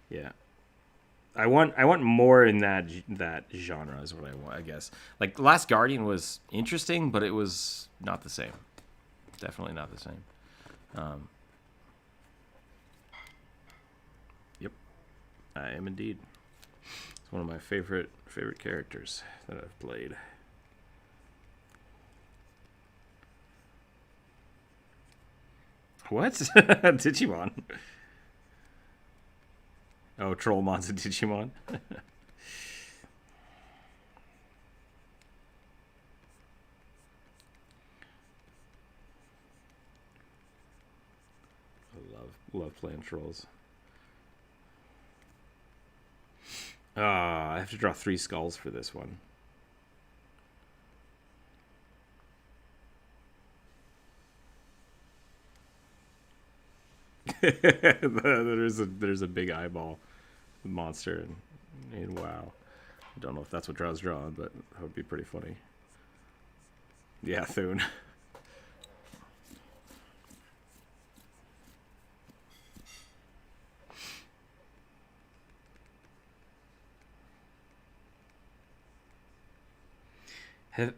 Yeah. I want more in that genre is what I want, I guess. Like Last Guardian was interesting, but it was not the same. Definitely not the same. Um, yep, I am indeed. It's one of my favorite characters that I've played. What? Digimon? Oh, Trollmon's a Digimon. I love playing trolls. I have to draw 3 skulls for this one. there's a big eyeball monster and wow. I don't know if that's what Draw's drawing, but that would be pretty funny. Yeah, Thune. Have,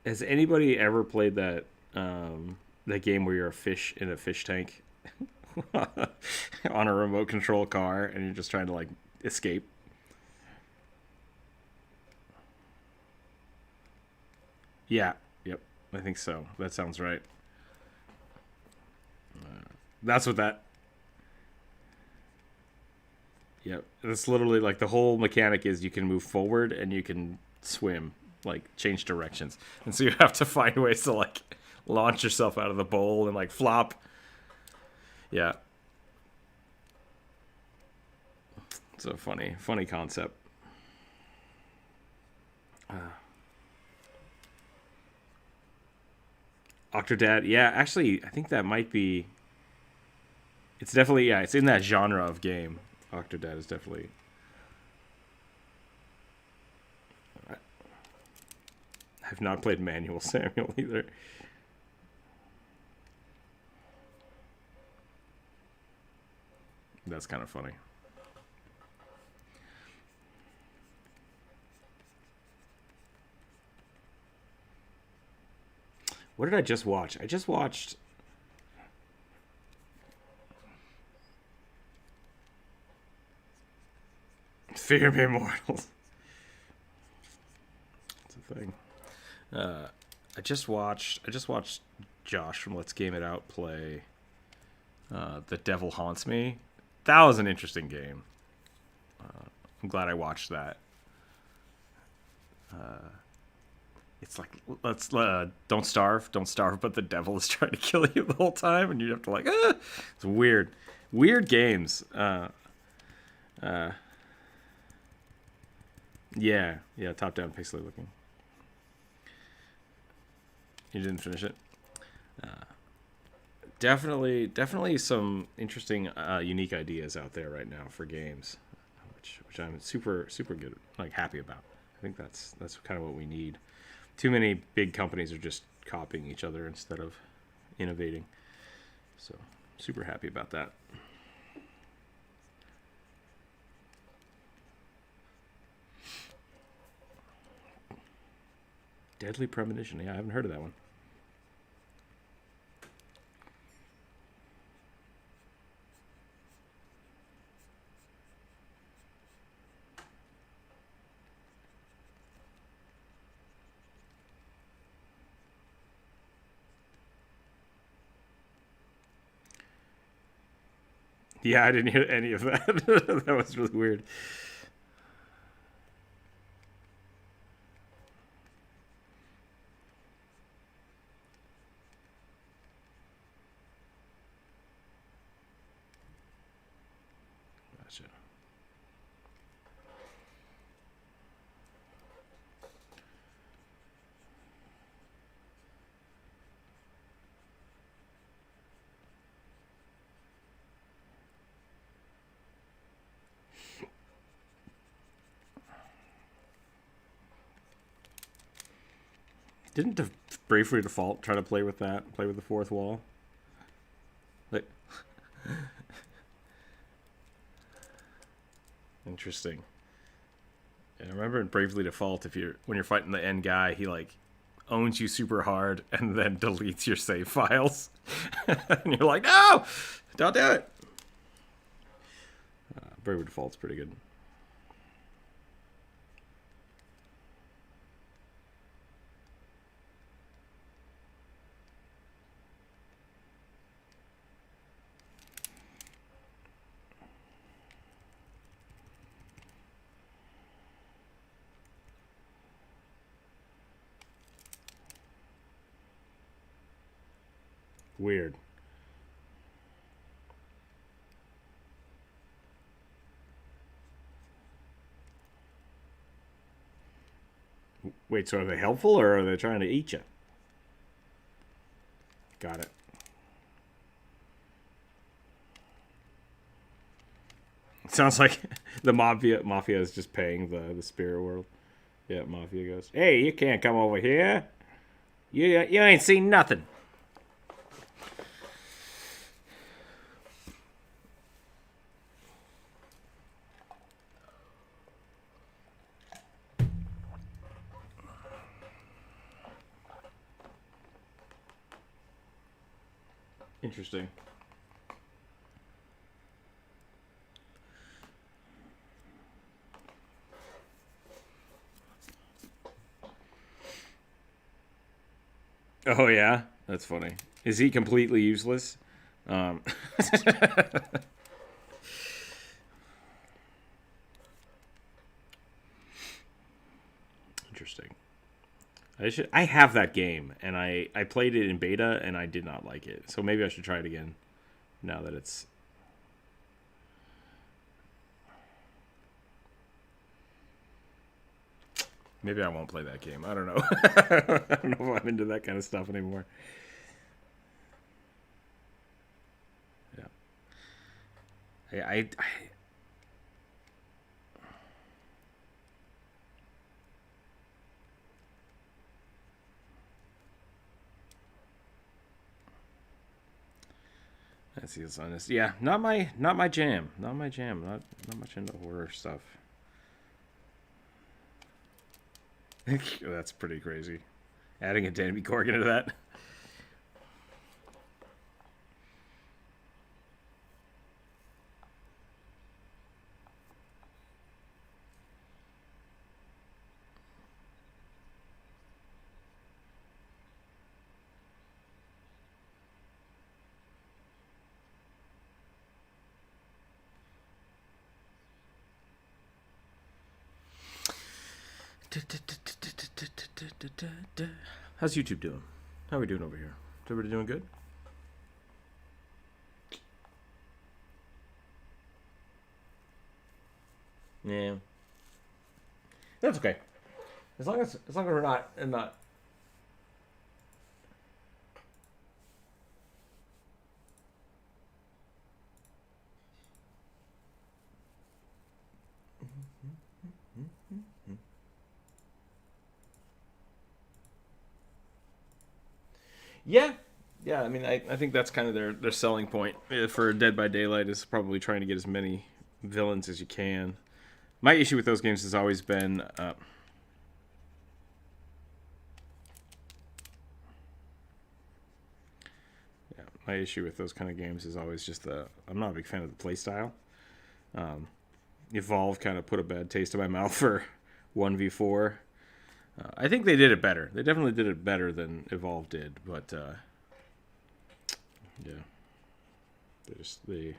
has anybody ever played that game where you're a fish in a fish tank on a remote control car and you're just trying to like escape? Yeah. Yep. I think so. That sounds right. That's what that. Yep. That's literally like the whole mechanic is you can move forward and you can swim, like change directions, and so you have to find ways to like launch yourself out of the bowl and like flop. Yeah. It's a funny concept. Octodad. Yeah, actually, I think that might be. It's definitely yeah. It's in that genre of game. Octodad is definitely. I have not played Manual Samuel either. That's kind of funny. What did I just watch? I just watched Fear Me Immortals. It's a thing. Uh, I just watched Josh from Let's Game It Out play The Devil Haunts Me. That was an interesting game. I'm glad I watched that. It's like let's don't starve, but the devil is trying to kill you the whole time, and you have to like it's weird games. Yeah, top down pixely looking. You didn't finish it. Definitely some interesting, unique ideas out there right now for games, which I'm super good, like happy about. I think that's kind of what we need. Too many big companies are just copying each other instead of innovating. So super happy about that. Deadly Premonition. Yeah, I haven't heard of that one. Yeah, I didn't hear any of that. That was really weird. Gotcha. Didn't Bravely Default try to play with that? Play with the fourth wall? Like, interesting. Yeah, I remember in Bravely Default, when you're fighting the end guy, he like owns you super hard and then deletes your save files, and you're like, no, don't do it. Bravely Default's pretty good. Weird. Wait, so are they helpful or are they trying to eat you? Got it. Sounds like the mafia is just paying the spirit world. Yeah, mafia goes, hey, you can't come over here. You ain't seen nothing. Interesting. Oh yeah, that's funny. Is he completely useless? Interesting. I have that game, and I played it in beta, and I did not like it. So maybe I should try it again, now that it's... Maybe I won't play that game. I don't know. I don't know if I'm into that kind of stuff anymore. Yeah. I Let's see, it's honest. Yeah, not my jam. Not my jam. Not much into horror stuff. That's pretty crazy. Adding a Danby Corgan into that. How's YouTube doing? How are we doing over here? Is everybody doing good? Yeah. That's okay. As long as we're not Yeah. Yeah, I mean, I think that's kind of their selling point for Dead by Daylight is probably trying to get as many villains as you can. My issue with those games has always been... my issue with those kind of games is always just I'm not a big fan of the play style. Evolve kind of put a bad taste in my mouth for 1v4. I think they did it better. They definitely did it better than Evolve did, but yeah, they.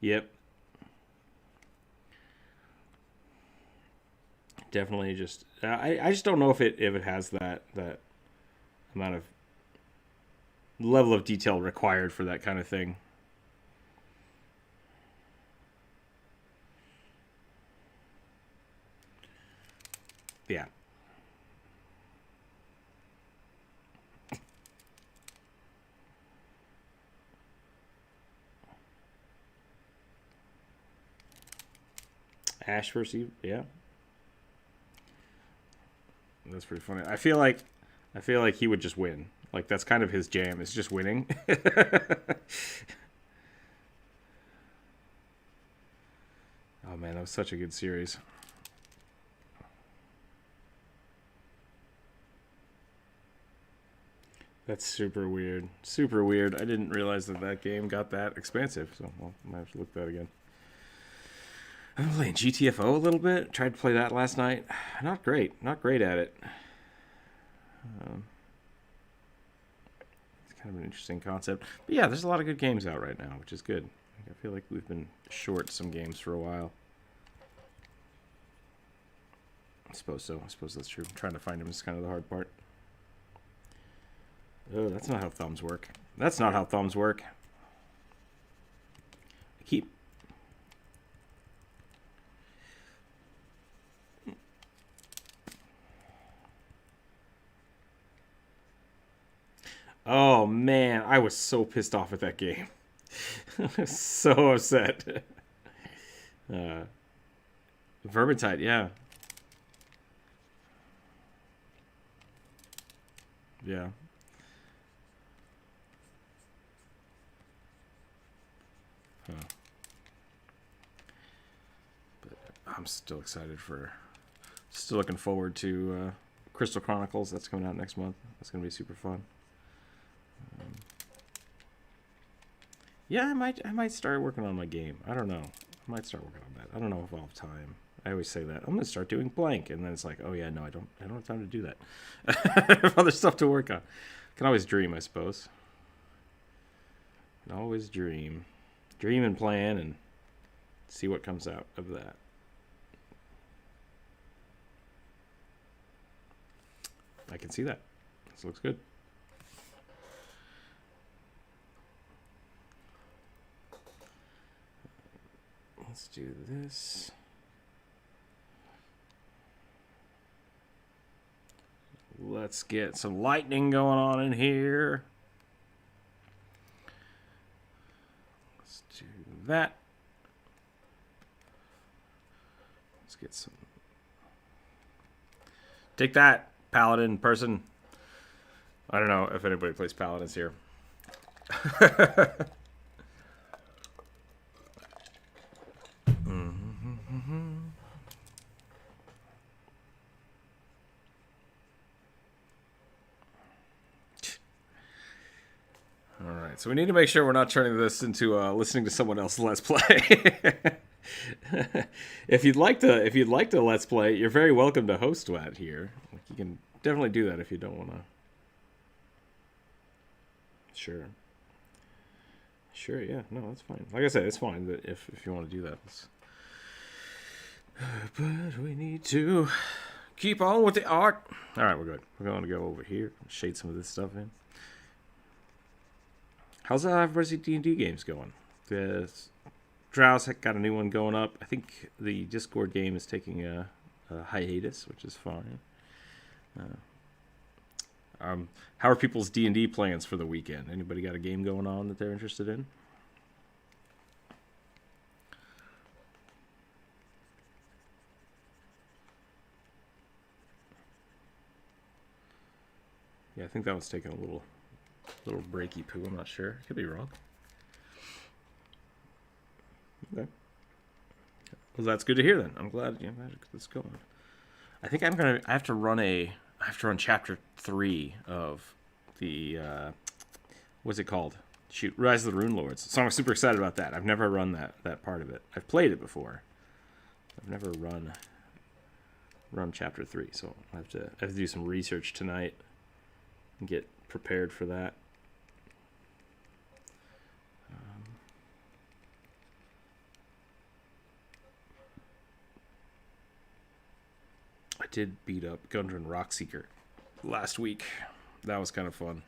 Yep. Definitely just I just don't know if it has that amount of level of detail required for that kind of thing. Yeah. Ash versus Eve, yeah. That's pretty funny. I feel like he would just win. Like, that's kind of his jam, is just winning. Oh man, that was such a good series. That's super weird. Super weird. I didn't realize that game got that expansive, so I might have to look that again. I'm playing GTFO a little bit. Tried to play that last night. Not great. Not great at it. It's kind of an interesting concept. But yeah, there's a lot of good games out right now, which is good. I feel like we've been short some games for a while. I suppose so. I suppose that's true. Trying to find them is kind of the hard part. Oh, that's not how thumbs work. That's not how thumbs work. Keep. Oh man, I was so pissed off at that game. I was so upset. Vermintide, yeah. Yeah. Huh. But I'm still excited for... Still looking forward to Crystal Chronicles. That's coming out next month. That's going to be super fun. Yeah, I might start working on my game. I don't know. I might start working on that. I don't know if I'll have time. I always say that. I'm going to start doing blank. And then it's like, oh yeah, no, I don't have time to do that. I have other stuff to work on. Can always dream, I suppose. Can always dream. Dream and plan and see what comes out of that. I can see that. This looks good. Let's do this. Let's get some lightning going on in here. Let's do that. Let's get some. Take that, Paladin person. I don't know if anybody plays Paladins here. Alright, so we need to make sure we're not turning this into listening to someone else Let's Play. If you'd like to Let's Play, you're very welcome to host that here. You can definitely do that if you don't want to. Sure. Sure, yeah, no, that's fine. Like I said, it's fine that if you want to do that. But we need to keep on with the art. Alright, we're good. We're going to go over here, shade some of this stuff in. How's everybody's D&D games going? The Drow's got a new one going up. I think the Discord game is taking a hiatus, which is fine. How are people's D&D plans for the weekend? Anybody got a game going on that they're interested in? Yeah, I think that one's taking a little breaky poo. I'm not sure. Could be wrong. Okay. Well, that's good to hear then. I'm glad it's going. I think I have to run chapter 3 of the what's it called? Shoot, Rise of the Rune Lords. So I'm super excited about that. I've never run that part of it. I've played it before. I've never run chapter 3, so I have to do some research tonight and get prepared for that. I did beat up Gundren Rockseeker last week. That was kind of fun.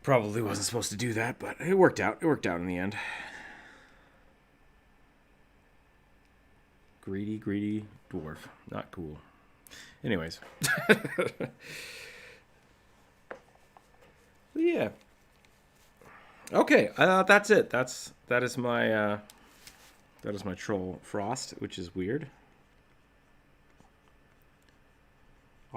Probably wasn't supposed to do that, but it worked out. It worked out in the end. Greedy dwarf. Not cool. Anyways. Yeah. Okay, that's it. That is my Troll Frost, which is weird.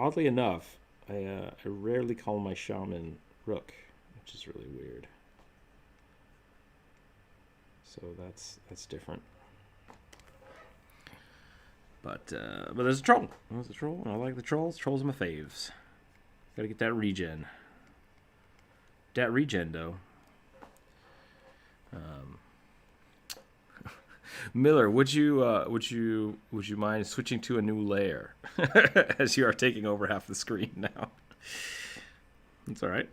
Oddly enough, I rarely call my shaman Rook, which is really weird. So that's different. But there's a troll. There's a troll. I like the trolls. Trolls are my faves. Gotta get that regen. That regen though. Miller, would you mind switching to a new layer, as you are taking over half the screen now? That's all right.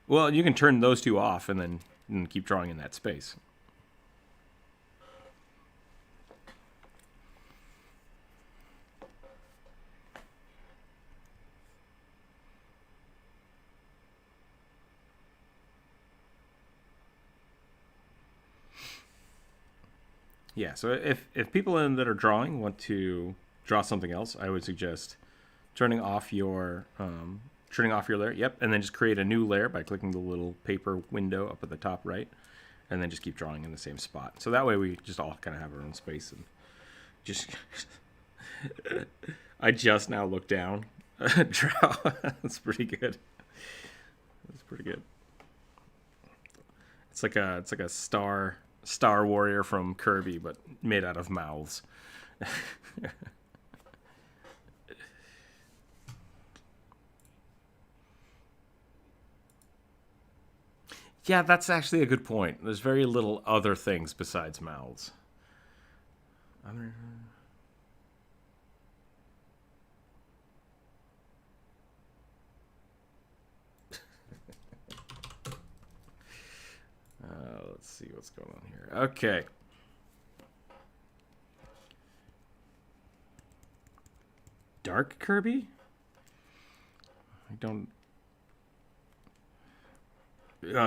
Well, you can turn those two off and then keep drawing in that space. Yeah, so if people that are drawing want to draw something else, I would suggest turning off your layer. Yep, and then just create a new layer by clicking the little paper window up at the top right, and then just keep drawing in the same spot. So that way we just all kind of have our own space and just. I just now looked down. Draw. That's pretty good. That's pretty good. It's like a Star Warrior from Kirby, but made out of mouths. Yeah, that's actually a good point. There's very little other things besides mouths. Let's see what's going on here. Okay. Dark Kirby? I don't...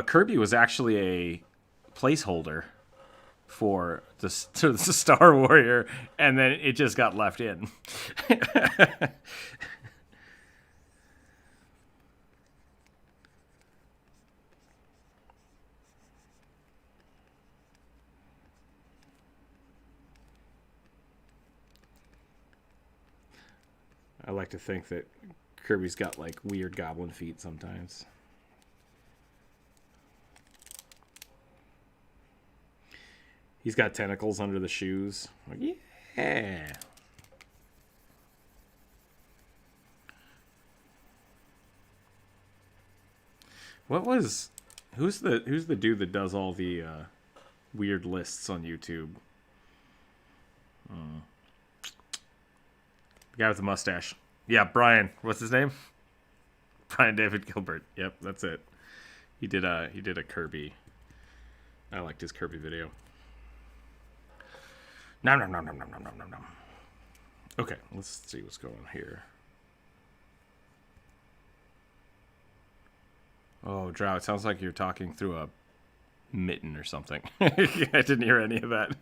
Kirby was actually a placeholder for the Star Warrior, and then it just got left in. I like to think that Kirby's got like weird goblin feet sometimes. He's got tentacles under the shoes. Like, yeah. Who's the dude that does all the weird lists on YouTube? The guy with the mustache. Yeah, Brian. What's his name? Brian David Gilbert. Yep, that's it. He did a Kirby. I liked his Kirby video. Nom nom nom nom nom nom nom nom. Okay, let's see what's going on here. Oh, Drow, it sounds like you're talking through a mitten or something. I didn't hear any of that.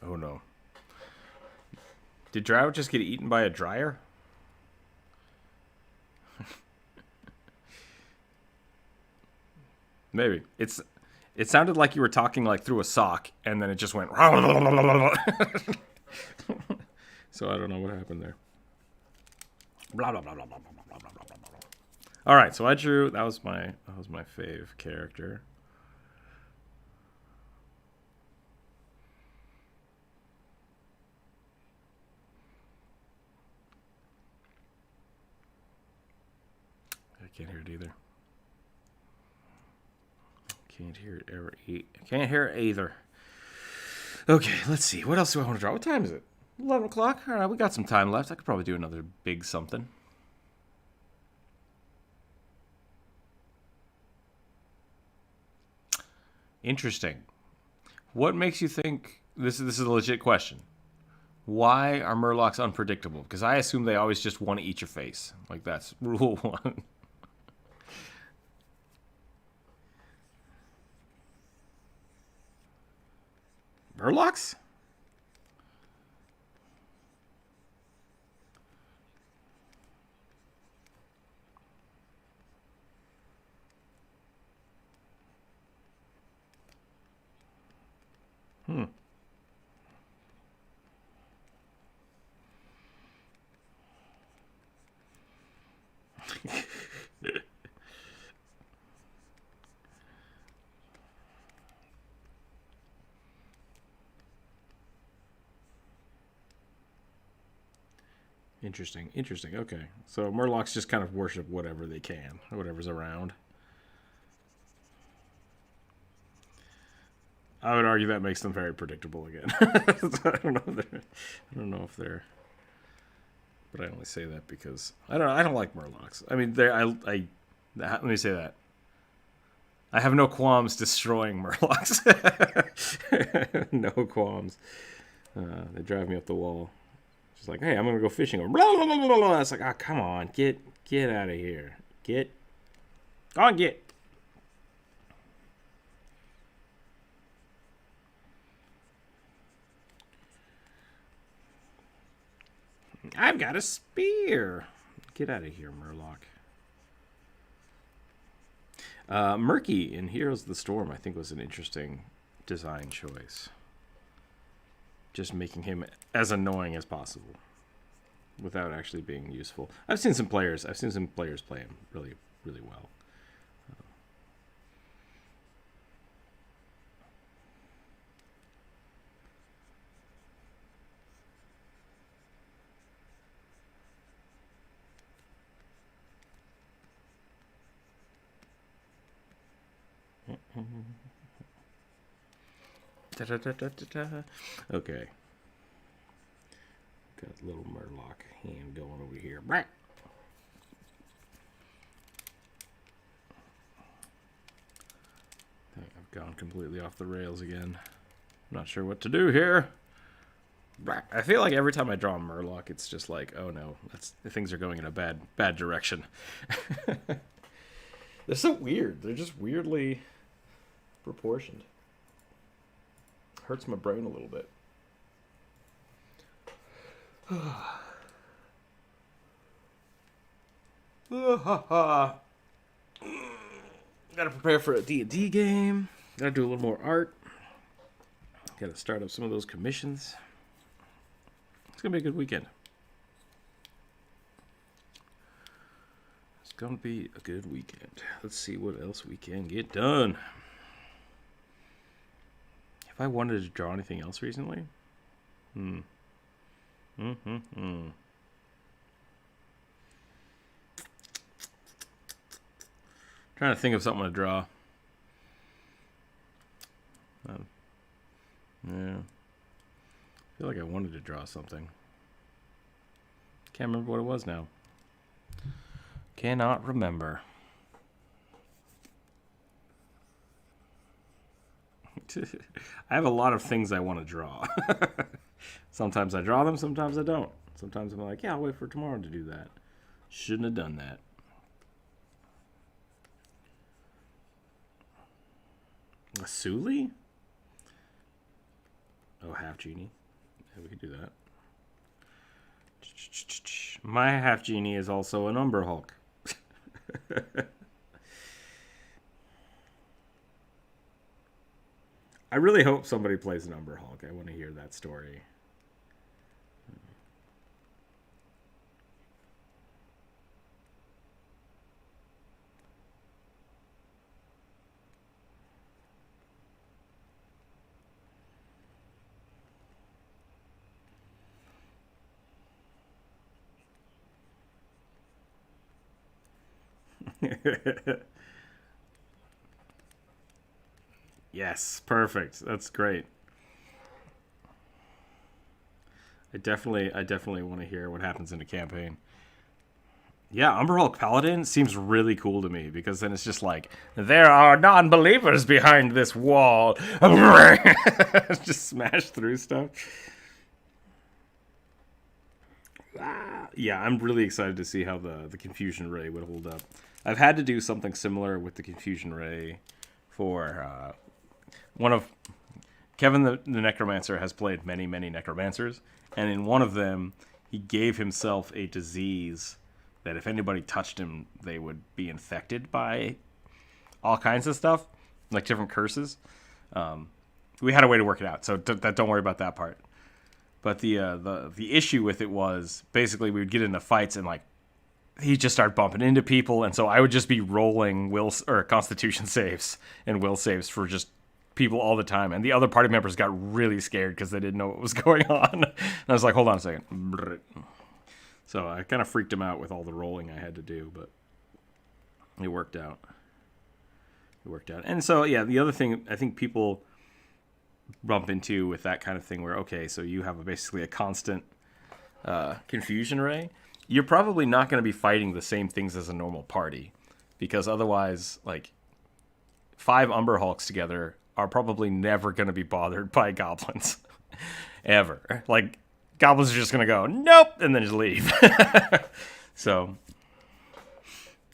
Oh no. Did Drow just get eaten by a dryer? Maybe. It sounded like you were talking like through a sock, and then it just went. So I don't know what happened there. Blah blah blah blah blah blah blah blah blah blah. All right, so I drew. That was my fave character. I can't hear it either. Can't hear it ever. Can't hear it either. Okay, let's see. What else do I want to draw? What time is it? 11 o'clock? All right, we got some time left. I could probably do another big something. Interesting. What makes you think this is a legit question? Why are Murlocs unpredictable? Because I assume they always just want to eat your face. Like that's rule one. Murlocs? Interesting. Interesting. Okay. So Murlocs just kind of worship whatever they can, whatever's around. I would argue that makes them very predictable again. I don't know if they're, but I only say that because I don't know. I don't like Murlocs. I mean, let me say that. I have no qualms destroying Murlocs. No qualms. They drive me up the wall. Just like, hey, I'm gonna go fishing. Blah, blah, blah, blah, blah. It's like, come on, get out of here. Go on, get. I've got a spear. Get out of here, Murloc. Murky in Heroes of the Storm, I think, was an interesting design choice. Just making him as annoying as possible without actually being useful. I've seen some players play him really, really well. Okay. Got a little Murloc hand going over here. I've gone completely off the rails again. I'm not sure what to do here. I feel like every time I draw a Murloc, it's just like, oh no, things are going in a bad direction. They're so weird. They're just weirdly proportioned. Hurts my brain a little bit. Gotta prepare for a D&D game. Gotta do a little more art. Gotta start up some of those commissions. It's gonna be a good weekend. It's gonna be a good weekend. Let's see what else we can get done. Have I wanted to draw anything else recently? Trying to think of something to draw. Yeah. I feel like I wanted to draw something. Can't remember what it was now. Cannot remember. I have a lot of things I want to draw. Sometimes I draw them, sometimes I don't. Sometimes I'm like, yeah, I'll wait for tomorrow to do that. Shouldn't have done that. A Suli? Oh, half genie. Yeah, we could do that. My half genie is also an Umber Hulk. I really hope somebody plays an Umber Hulk. I want to hear that story. Yes, perfect. That's great. I definitely want to hear what happens in the campaign. Yeah, Umber Hulk Paladin seems really cool to me because then it's just like, there are non-believers behind this wall. Just smash through stuff. Yeah, I'm really excited to see how the Confusion Ray would hold up. I've had to do something similar with the Confusion Ray for one of... Kevin the Necromancer has played many, many Necromancers, and in one of them, he gave himself a disease that if anybody touched him, they would be infected by all kinds of stuff, like different curses. We had a way to work it out, so don't worry about that part. But the issue with it was basically we would get into fights and like he'd just start bumping into people, and so I would just be rolling Constitution saves and will saves for just people all the time, and the other party members got really scared because they didn't know what was going on. And I was like, hold on a second. So I kind of freaked him out with all the rolling I had to do, but it worked out. It worked out. And so, yeah, the other thing I think people bump into with that kind of thing where, okay, so you have basically a constant confusion ray. You're probably not going to be fighting the same things as a normal party, because otherwise, like, 5 Umber Hulks together are probably never going to be bothered by goblins. Ever. Like, goblins are just going to go, nope, and then just leave. So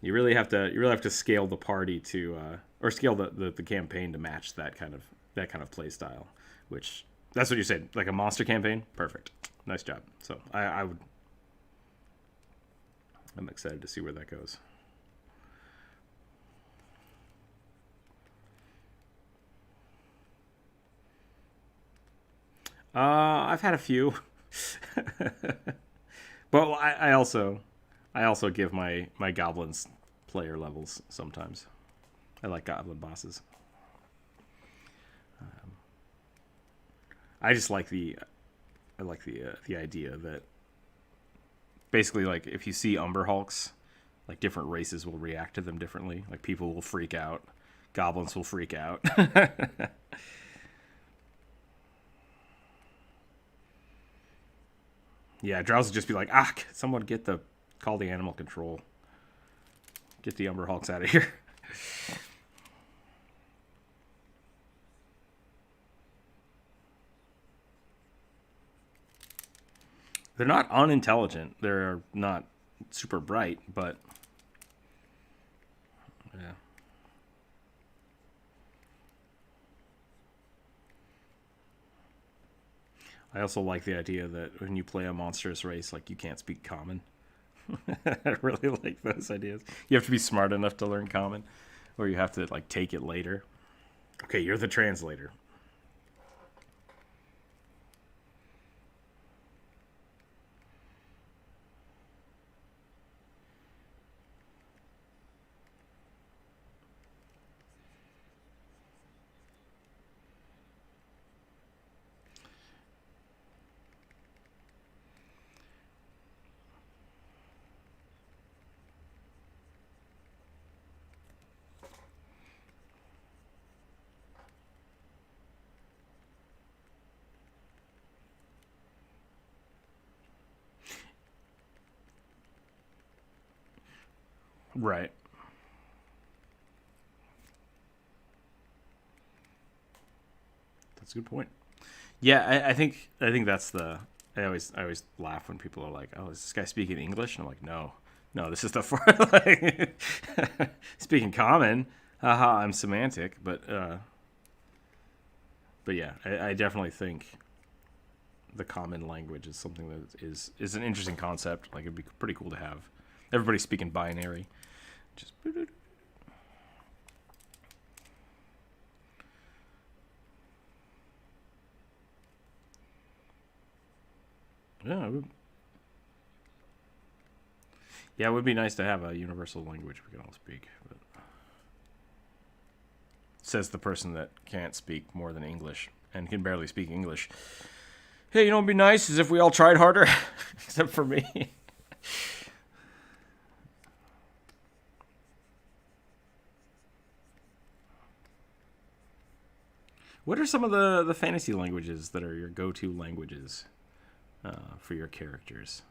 you really have to scale the party to or scale the campaign to match that kind of play style, which that's what you said, like a monster campaign. Perfect. Nice job. So I'm excited to see where that goes. I've had a few. But I also give my goblins player levels sometimes. I like goblin bosses. I just like the idea that basically, like, if you see Umber Hulks, like, different races will react to them differently. Like, people will freak out, goblins will freak out. Yeah, Drows would just be like, someone call the animal control. Get the Umber Hulks out of here. They're not unintelligent. They're not super bright, but yeah. I also like the idea that when you play a monstrous race, like, you can't speak common. I really like those ideas. You have to be smart enough to learn common, or you have to, like, take it later. Okay, you're the translator. Right. That's a good point. Yeah, I think that's the. I always laugh when people are like, "Oh, is this guy speaking English?" And I'm like, "No, this is the for like speaking common." Haha, I'm semantic, but yeah, I definitely think the common language is something that is an interesting concept. Like, it'd be pretty cool to have everybody speaking binary. Just yeah, it would be nice to have a universal language we can all speak. But says the person that can't speak more than English and can barely speak English. Hey, you know what'd be nice is if we all tried harder, except for me. What are some of the fantasy languages that are your go-to languages for your characters?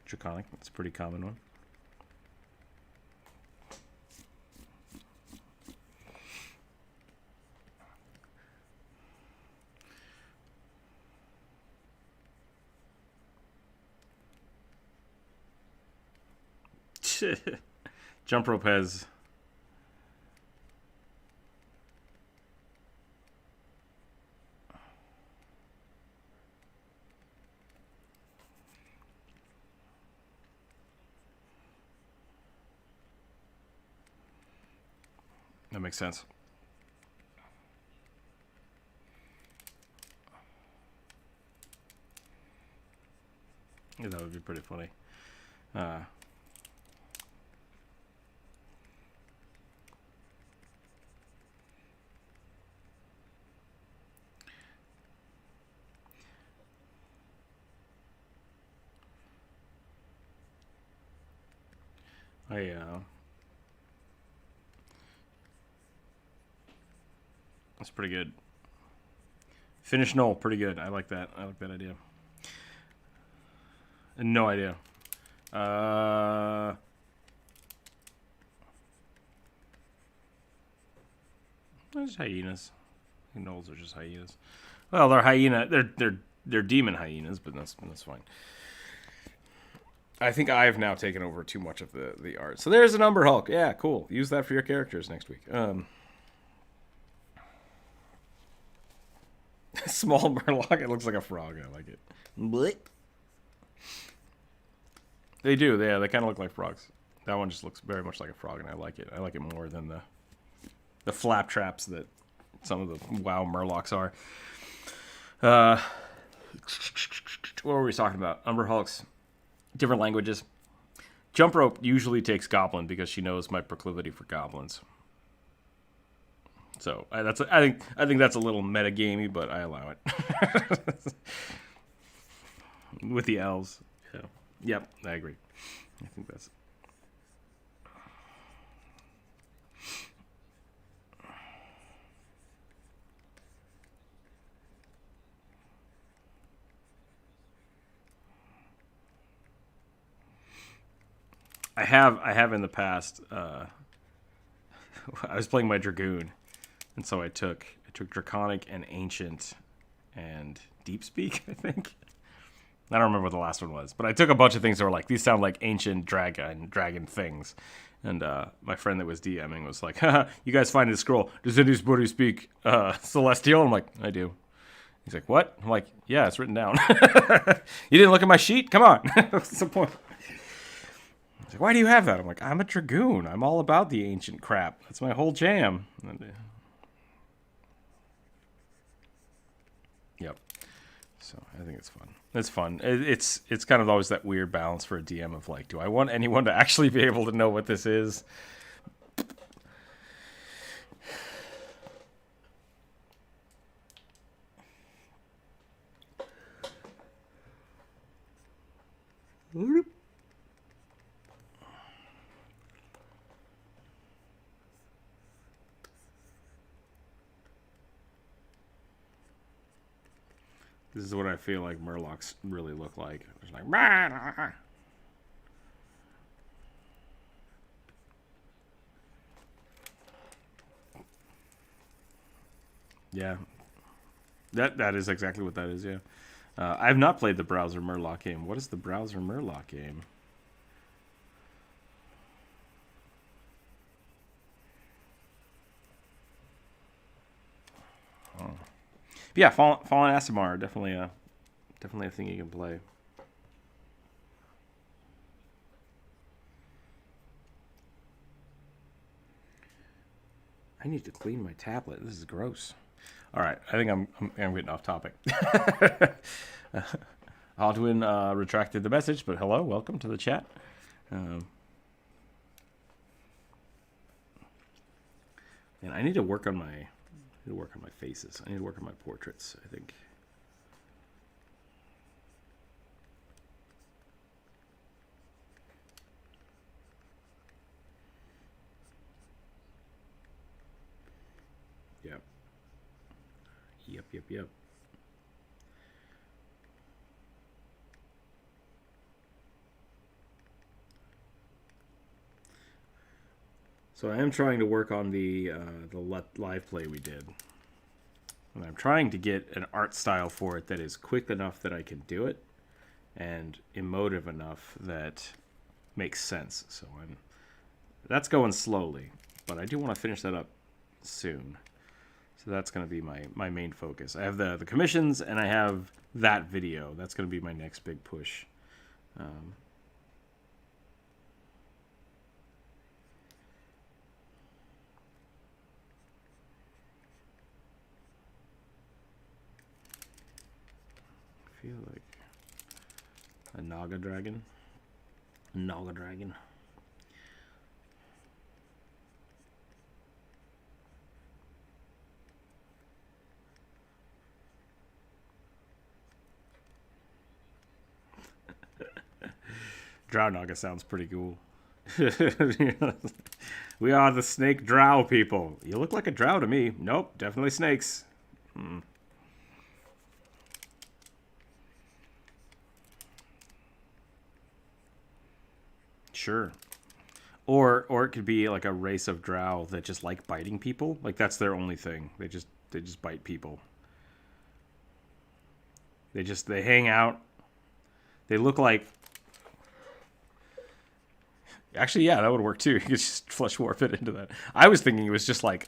Draconic, that's a pretty common one. Jump rope has. That makes sense. Yeah, that would be pretty funny. That's pretty good. Finish null, pretty good. I like that. I like that idea. No idea. There's hyenas. Gnolls are just hyenas. Well, they're hyena. They're demon hyenas, but that's fine. I think I've now taken over too much of the art. So there's an Umber Hulk. Yeah, cool. Use that for your characters next week. Small Murloc. It looks like a frog. I like it. Blip. They do. They kind of look like frogs. That one just looks very much like a frog, and I like it. I like it more than the flap traps that some of the WoW Murlocs are. What were we talking about? Umber Hulks. Different languages. Jump Rope usually takes Goblin because she knows my proclivity for goblins. So I think that's a little metagamey, but I allow it. With the elves. Yeah. Yep, I agree. I think that's... I have in the past. I was playing my Dragoon, and so I took Draconic and Ancient and Deep Speak, I think. I don't remember what the last one was, but I took a bunch of things that were like, these sound like ancient dragon things. And my friend that was DMing was like, haha, you guys find this scroll. Does anybody speak Celestial? I'm like, I do. He's like, what? I'm like, yeah, it's written down. You didn't look at my sheet? Come on. What's the point? He's like, why do you have that? I'm like, I'm a Dragoon. I'm all about the ancient crap. That's my whole jam. Yep. So I think it's fun. It's fun. It's kind of always that weird balance for a DM of like, do I want anyone to actually be able to know what this is? This is what I feel like Murlocs really look like. It's like, rah. Yeah, that is exactly what that is. Yeah, I have not played the Browser Murloc game. What is the Browser Murloc game? Oh. Yeah, Fallen Asimar, definitely a thing you can play. I need to clean my tablet. This is gross. All right, I think I'm getting off topic. Aldwin retracted the message, but hello, welcome to the chat. And I need to work on my faces. I need to work on my portraits, I think. Yep. Yep. So I am trying to work on the live play we did. And I'm trying to get an art style for it that is quick enough that I can do it and emotive enough that makes sense. So that's going slowly, but I do want to finish that up soon. So that's going to be my main focus. I have the commissions and I have that video. That's going to be my next big push. I feel like a Naga dragon. Drow Naga sounds pretty cool. We are the snake drow people. You look like a drow to me. Nope, definitely snakes. Sure. Or it could be like a race of drow that just like biting people. Like that's their only thing. They just bite people. They hang out. They look like. Actually, yeah, that would work too. You could just flesh warp it into that. I was thinking it was just like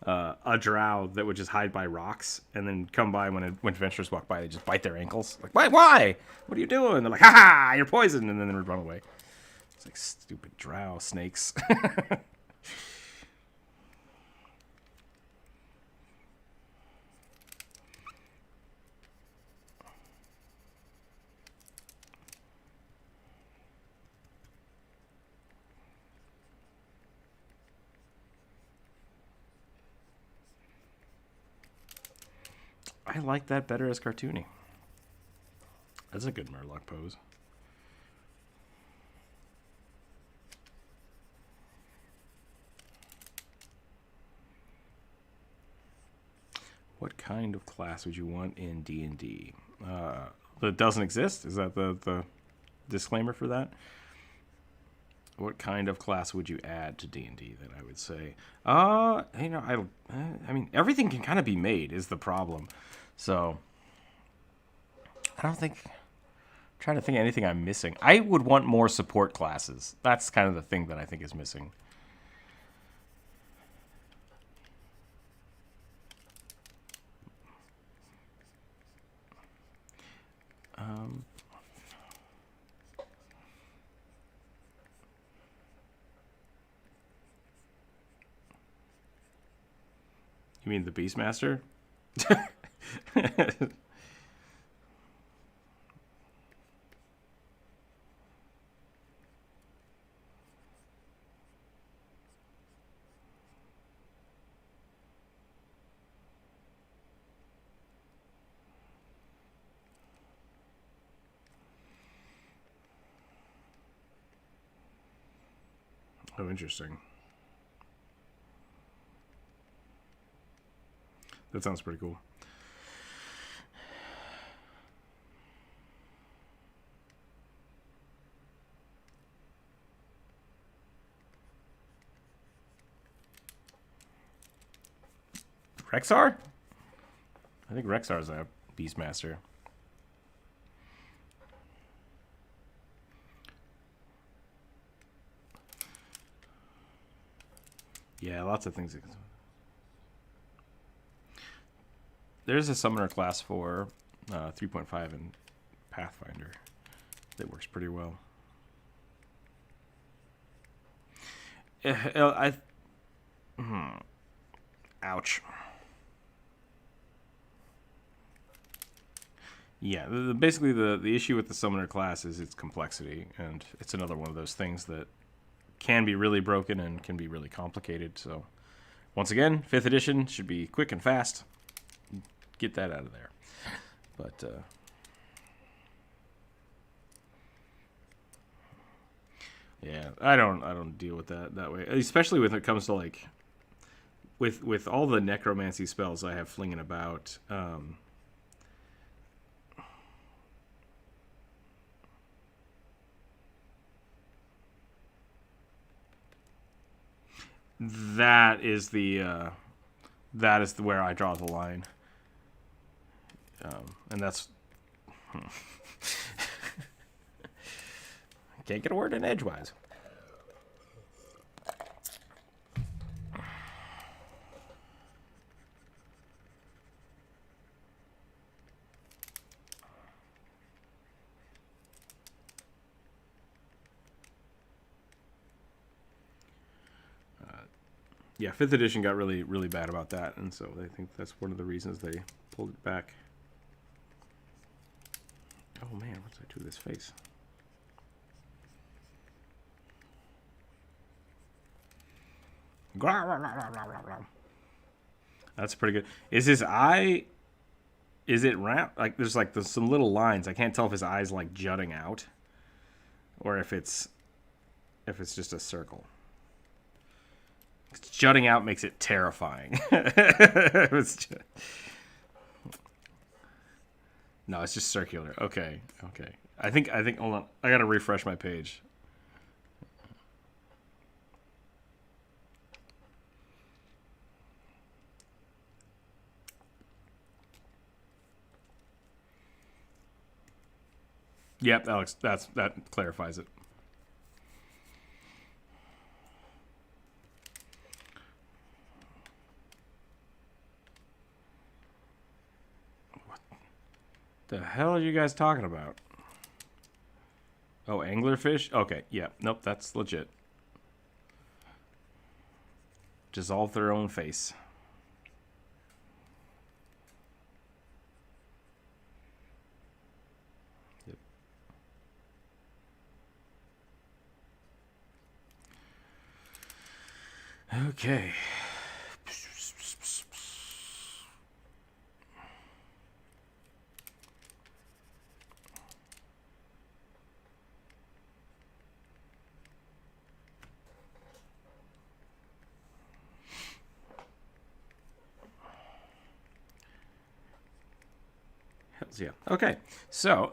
a drow that would just hide by rocks and then come by when adventurers walk by. They just bite their ankles. Like, why? Why? What are you doing? They're like, ha ha, you're poisoned, and then they would run away. It's like stupid drow snakes. I like that better as cartoony. That's a good Murloc pose. What kind of class would you want in D&D? That doesn't exist? Is that the disclaimer for that? What kind of class would you add to D&D? Then I would say, I mean, everything can kind of be made is the problem. So I don't think. I'm trying to think of anything I'm missing. I would want more support classes. That's kind of the thing that I think is missing. You mean the Beastmaster? Oh, interesting. That sounds pretty cool. Rexar? I think Rexar's a Beastmaster. Yeah, lots of things. There's a summoner class for 3.5 in Pathfinder that works pretty well. Ouch. Yeah, basically the issue with the summoner class is its complexity, and it's another one of those things that can be really broken and can be really complicated. So, once again, 5th edition should be quick and fast. Get that out of there. But yeah, I don't deal with that way, especially when it comes to like with all the necromancy spells I have flinging about. That is where I draw the line, and that's can't get a word in edgewise. Yeah, 5th edition got really, really bad about that, and so I think that's one of the reasons they pulled it back. Oh man, what's I do to this face? That's pretty good. Is his eye? Is it round? Like there's some little lines. I can't tell if his eye's like jutting out, or if it's if it's just a circle. Jutting out makes it terrifying. It's no, it's just circular. Okay. I think. Hold on. I gotta refresh my page. Yep, Alex. That clarifies it. What the hell are you guys talking about? Oh, anglerfish? Okay, yeah. Nope, that's legit. Dissolve their own face. Yep. Okay. Hells yeah. Okay. So,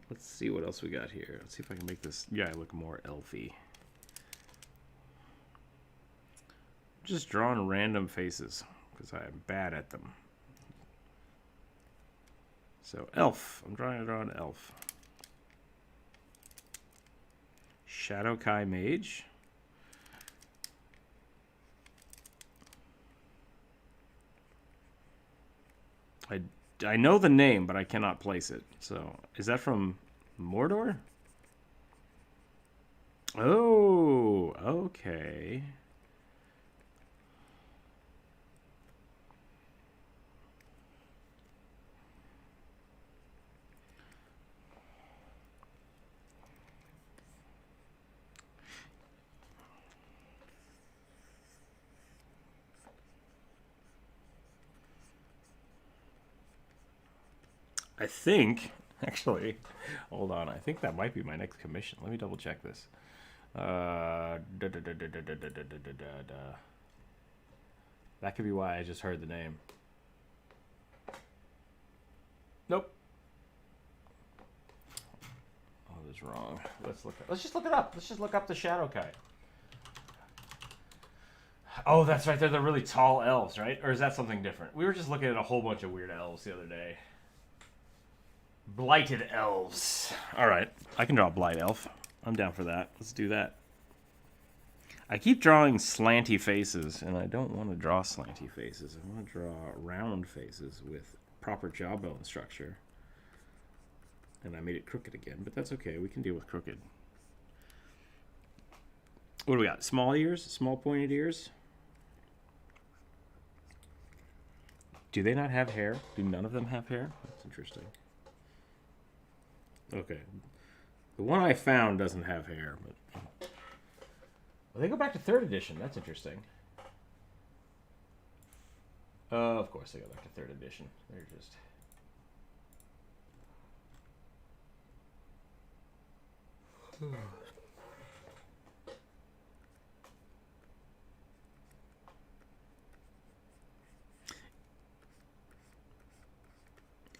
let's see what else we got here. Let's see if I can make this guy look more elfy. Just drawing random faces because I am bad at them. So, elf. I'm trying to draw an elf. Shadow Kai Mage. I know the name, but I cannot place it. So, is that from Mordor? Oh, okay. I think, actually, hold on. I think that might be my next commission. Let me double check this. That could be why I just heard the name. Nope. Oh, that's wrong. Let's just look it up. Let's just look up the Shadow Kai. Oh, that's right. They're the really tall elves, right? Or is that something different? We were just looking at a whole bunch of weird elves the other day. Blighted elves. All right, I can draw a blight elf. I'm down for that. Let's do that. I keep drawing slanty faces, and I don't want to draw slanty faces. I want to draw round faces with proper jawbone structure. And I made it crooked again, but that's okay. We can deal with crooked. What do we got? Small ears? Small pointed ears? Do they not have hair? Do none of them have hair? That's interesting. Okay. The one I found doesn't have hair, but... Well, they go back to 3rd edition. That's interesting. Of course they go back to 3rd edition. They're just...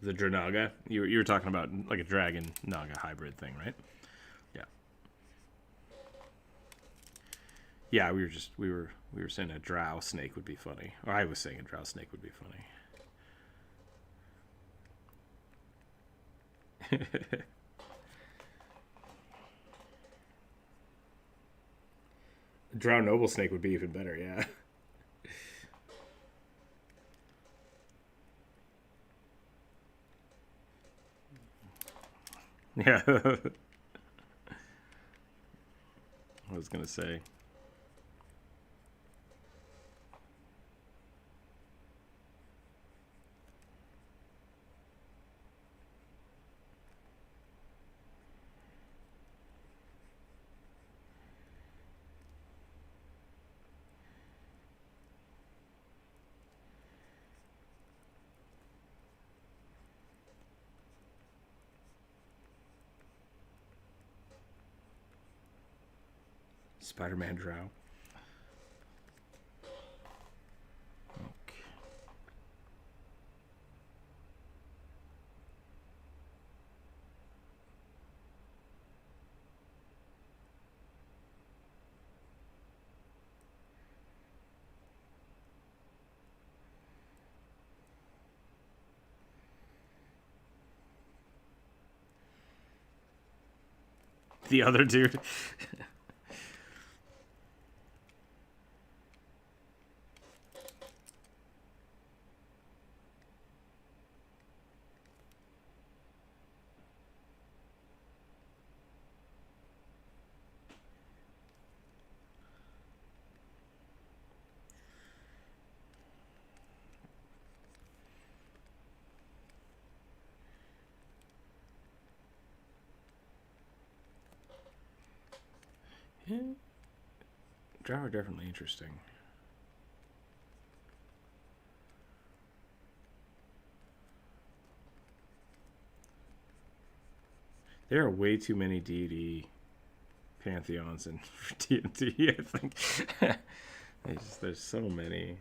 The Dranaga? You were talking about like a dragon Naga hybrid thing, right? Yeah. Yeah, we were saying a drow snake would be funny. Or I was saying a drow snake would be funny. A drow noble snake would be even better, yeah. Yeah. I was going to say. Spider-Man Drow. Okay. The other dude. Yeah. Drow are definitely interesting. There are way too many D&D pantheons in D&D, I think. There's so many.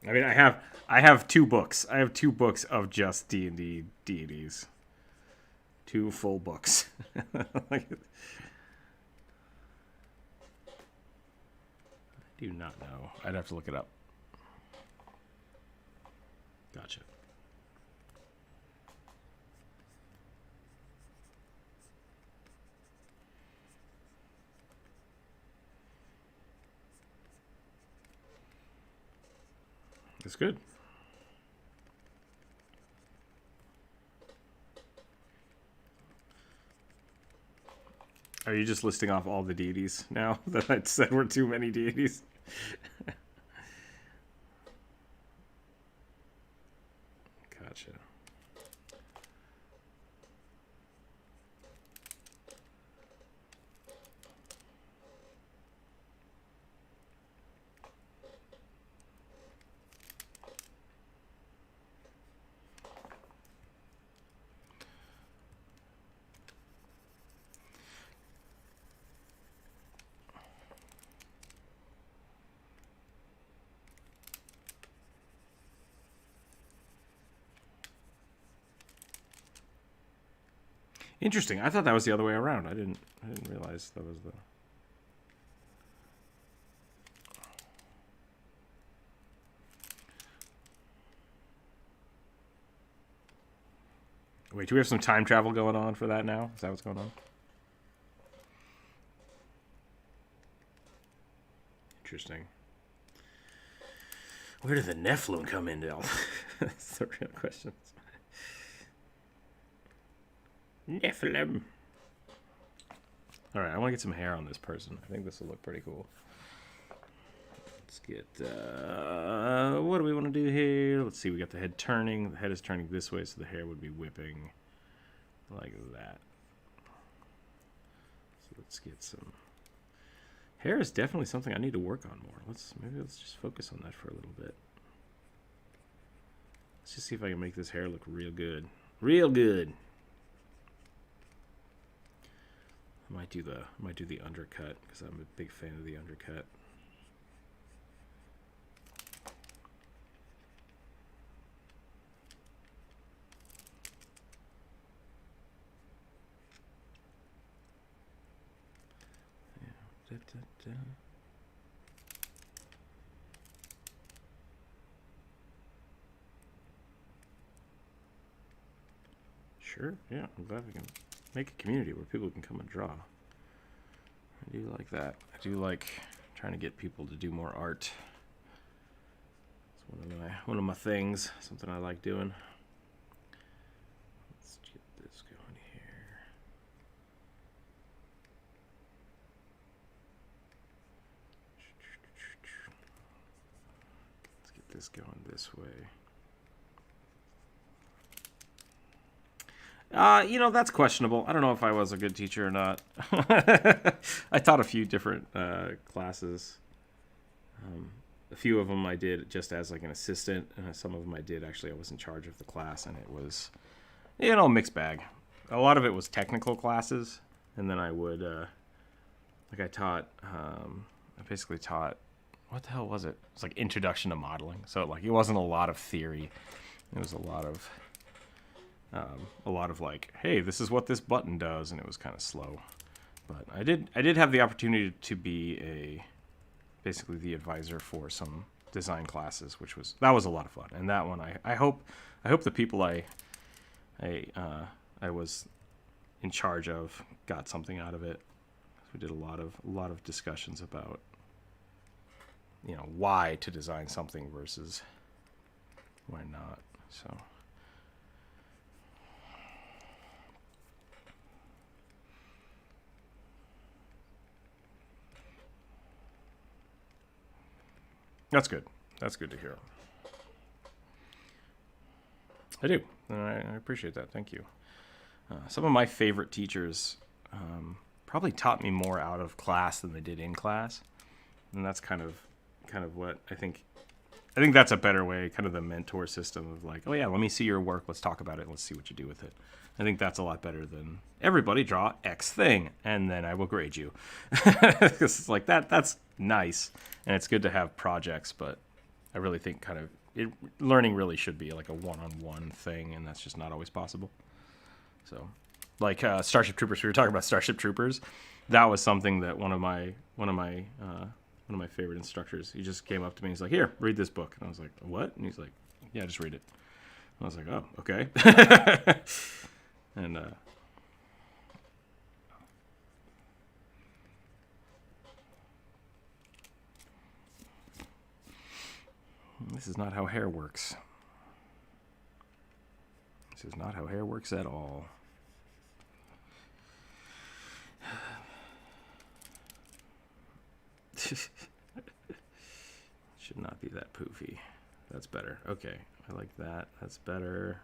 I mean, I have 2 books. I have 2 books of just D&D deities. 2 full books. I do not know. I'd have to look it up. Gotcha. That's good. Are you just listing off all the deities now that I said were too many deities? Gotcha. Interesting. I thought that was the other way around. I didn't realize that was the... Wait, do we have some time travel going on for that now? Is that what's going on? Interesting. Where did the Nephilim come in, Del? That's the real question. Nephilim. Alright, I want to get some hair on this person. I think this will look pretty cool. Let's get... what do we want to do here? Let's see, we got the head turning. The head is turning this way, so the hair would be whipping like that. So let's get some... Hair is definitely something I need to work on more. Maybe let's just focus on that for a little bit. Let's just see if I can make this hair look real good. Real good. I might do the undercut because I'm a big fan of the undercut. Yeah. Da, da, da. Sure. Yeah, I'm glad we can make a community where people can come and draw. I do like that. I do like trying to get people to do more art. It's one of my things. Something I like doing. Let's get this going here. Let's get this going this way. You know, that's questionable. I don't know if I was a good teacher or not. I taught a few different classes. A few of them I did just as like an assistant. Some of them I did actually. I was in charge of the class, and it was, you know, mixed bag. a lot of it was technical classes, and then I would I taught I basically taught, what the hell was it? It was like introduction to modeling. So like it wasn't a lot of theory. It was a lot of like, hey, this is what this button does, and it was kind of slow. But I did have the opportunity to be basically the advisor for some design classes, that was a lot of fun. And that one, I hope the people I was in charge of got something out of it. We did a lot of discussions about, you know, why to design something versus why not. So that's good. That's good to hear. I do. And I appreciate that. Thank you. Some of my favorite teachers probably taught me more out of class than they did in class. And that's kind of what I think that's a better way, kind of the mentor system of like, oh yeah, let me see your work. Let's talk about it. Let's see what you do with it. I think that's a lot better than everybody draw X thing, and then I will grade you. Because it's like that's nice, and it's good to have projects, but I really think learning really should be like a one-on-one thing, and that's just not always possible. So, like Starship Troopers, we were talking about Starship Troopers. That was something that one of my favorite instructors, he just came up to me. He's like, "Here, read this book," and I was like, "What?" And he's like, "Yeah, just read it." I was like, "Oh, okay." And this is not how hair works. This is not how hair works at all. Should not be that poofy. That's better. Okay, I like that. That's better.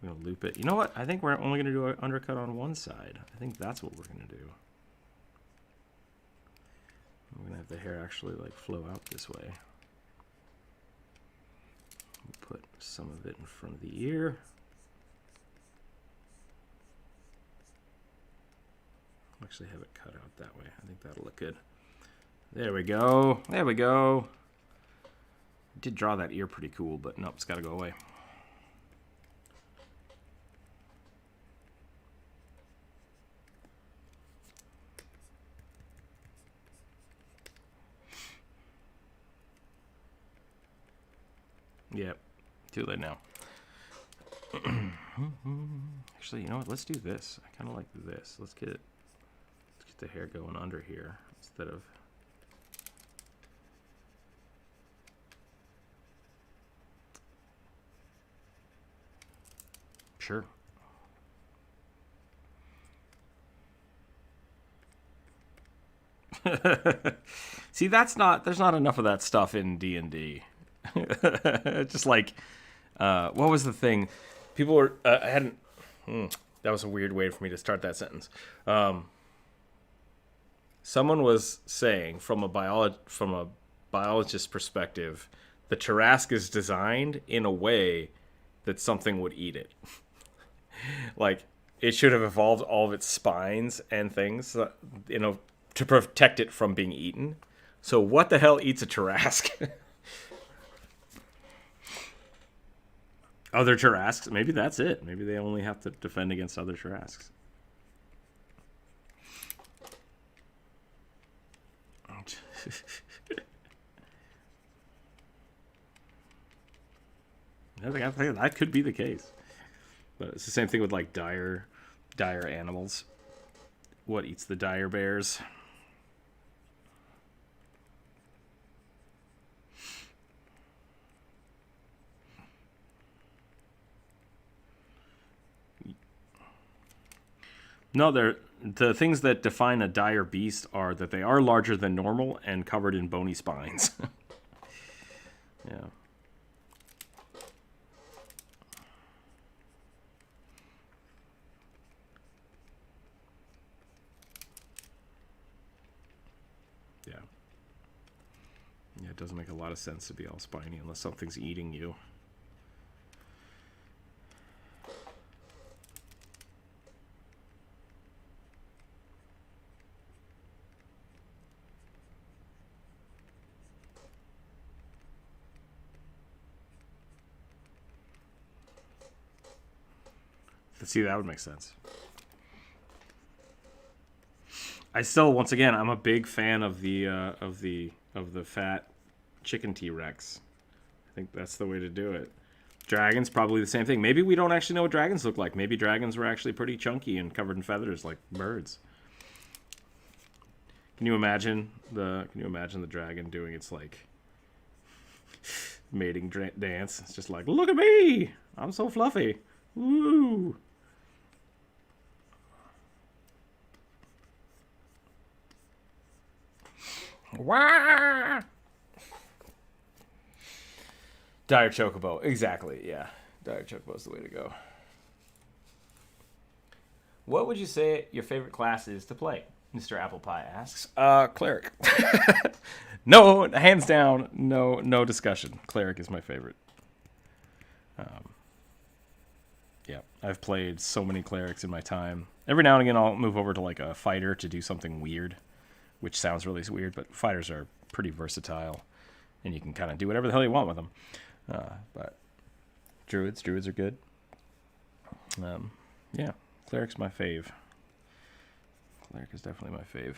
I'm going to loop it. You know what? I think we're only going to do an undercut on one side. I think that's what we're going to do. I'm going to have the hair actually like flow out this way. We'll put some of it in front of the ear. I'll actually have it cut out that way. I think that'll look good. There we go. There we go. I did draw that ear pretty cool, but nope, it's got to go away. Yep, too late now. Actually, you know what? Let's do this. I kind of like this. Let's get the hair going under here instead of. Sure. See, there's not enough of that stuff in D&D. Just like, what was the thing? People were, that was a weird way for me to start that sentence. Someone was saying from a biologist's perspective, the Tarrasque is designed in a way that something would eat it. Like, it should have evolved all of its spines and things, to protect it from being eaten. So what the hell eats a Tarrasque? Other Tarrasques? Maybe that's it. Maybe they only have to defend against other Tarrasques. I think that could be the case. But it's the same thing with like dire animals. What eats the dire bears? No, the things that define a dire beast are that they are larger than normal and covered in bony spines. Yeah. Yeah. Yeah, it doesn't make a lot of sense to be all spiny unless something's eating you. See, that would make sense. I still, once again, I'm a big fan of the fat chicken T-Rex. I think that's the way to do it. Dragons, probably the same thing. Maybe we don't actually know what dragons look like. Maybe dragons were actually pretty chunky and covered in feathers like birds. Can you imagine the dragon doing its like mating dance? It's just like, look at me, I'm so fluffy. Woo! Wah! Dire Chocobo, exactly. Yeah, Dire Chocobo is the way to go. What would you say your favorite class is to play? Mr. Apple Pie asks. Cleric. No, hands down, no discussion. Cleric is my favorite. Yeah, I've played so many clerics in my time. Every now and again, I'll move over to like a fighter to do something weird, which sounds really weird, but fighters are pretty versatile, and you can kind of do whatever the hell you want with them. But druids are good. Yeah, cleric's my fave. Cleric is definitely my fave.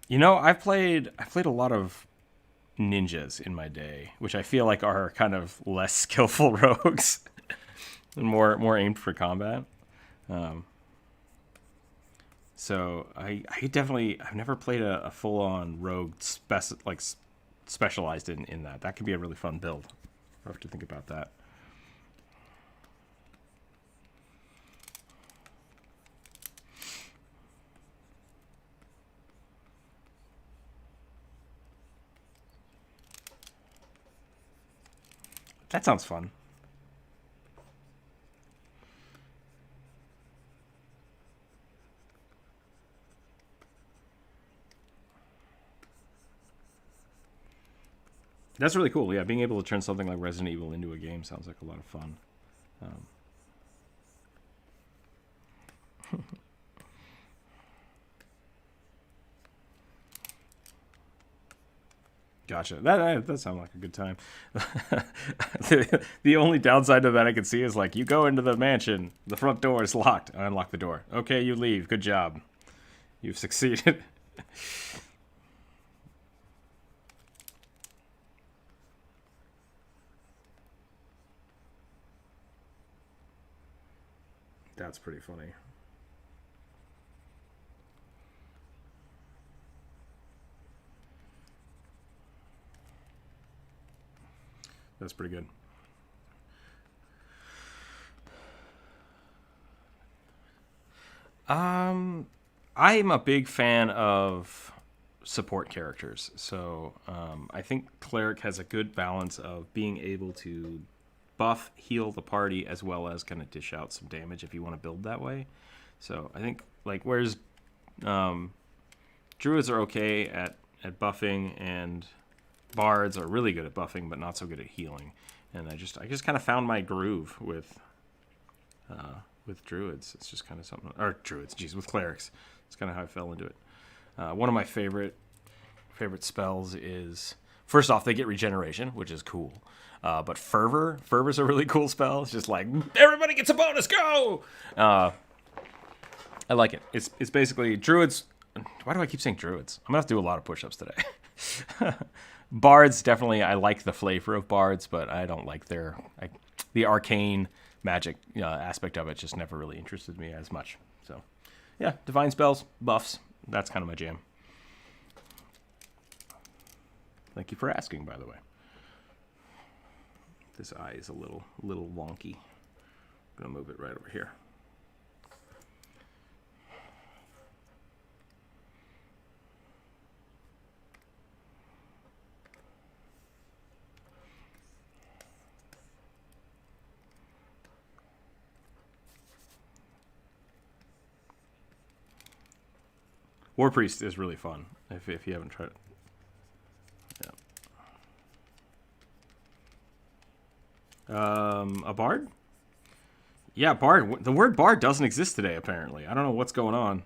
You know, I've played a lot of ninjas in my day, which I feel like are kind of less skillful rogues and more aimed for combat. So I've never played a full on rogue specialized in that. That could be a really fun build. I'll have to think about that. That sounds fun. That's really cool. Yeah, being able to turn something like Resident Evil into a game sounds like a lot of fun. Gotcha. That sounds like a good time. The only downside to that I can see is like you go into the mansion, the front door is locked. I unlock the door. Okay, you leave. Good job. You've succeeded. That's pretty funny. That's pretty good. I'm a big fan of support characters, so I think cleric has a good balance of being able to buff, heal the party, as well as kind of dish out some damage if you want to build that way. So I think like whereas druids are okay at buffing, and bards are really good at buffing but not so good at healing. And I just kind of found my groove with druids. It's just kind of something, or druids, geez, with clerics. It's kind of how I fell into it. One of my favorite spells is, first off, they get regeneration, which is cool. But fervor's a really cool spell. It's just like everybody gets a bonus, go. I like it. It's basically druids. Why do I keep saying druids? I'm gonna have to do a lot of push-ups today. Bards, definitely, I like the flavor of bards, but I don't like the arcane magic aspect of it. Just never really interested me as much. So, yeah, divine spells, buffs. That's kind of my jam. Thank you for asking, by the way. This eye is a little wonky. I'm gonna move it right over here. War Priest is really fun if you haven't tried it. Yeah. A bard? Yeah, bard. The word bard doesn't exist today, apparently. I don't know what's going on.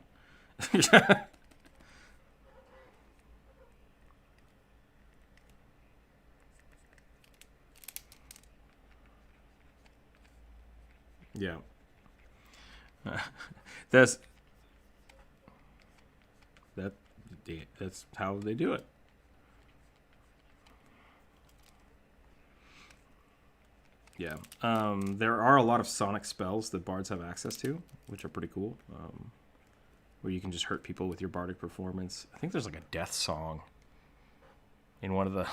Yeah. That's that. That's how they do it. Yeah. There are a lot of sonic spells that bards have access to, which are pretty cool. Where you can just hurt people with your bardic performance. I think there's like a death song in one of the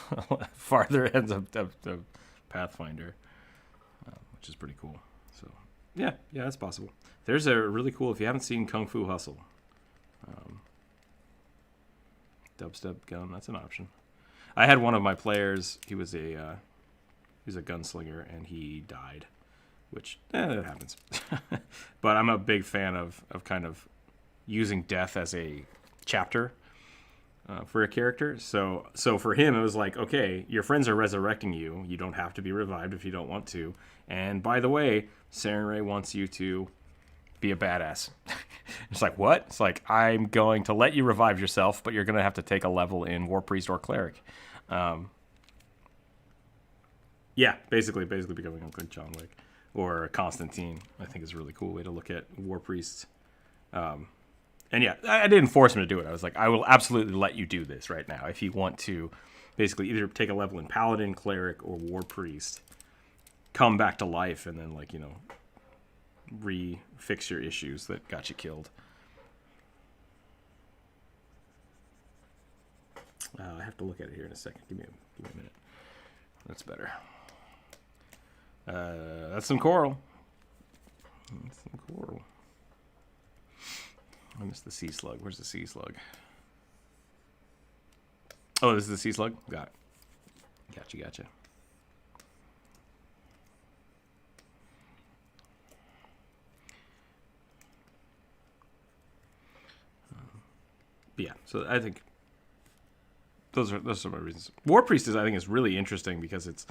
farther ends of Pathfinder, which is pretty cool. So, yeah, that's possible. There's a really cool, if you haven't seen Kung Fu Hustle, dubstep gun, that's an option. I had one of my players, he was a gunslinger, and he died, which, it happens. But I'm a big fan of kind of using death as a chapter for a character. So for him, it was like, okay, your friends are resurrecting you. You don't have to be revived if you don't want to. And by the way, Sarenrae wants you to be a badass. It's like, what? It's like, I'm going to let you revive yourself, but you're going to have to take a level in War Priest or Cleric. Yeah, basically becoming a good John Wick or Constantine, I think is a really cool way to look at War Priests. And yeah, I didn't force him to do it. I was like, I will absolutely let you do this right now if you want to basically either take a level in Paladin, Cleric, or War Priest, come back to life, and then, like, you know, re-fix your issues that got you killed. I have to look at it here in a second. Give me a minute. That's better. That's some coral. I missed the sea slug. Where's the sea slug? Oh, this is the sea slug? Got it. Gotcha. But yeah, so I think those are my reasons. War Priest I think is really interesting because it's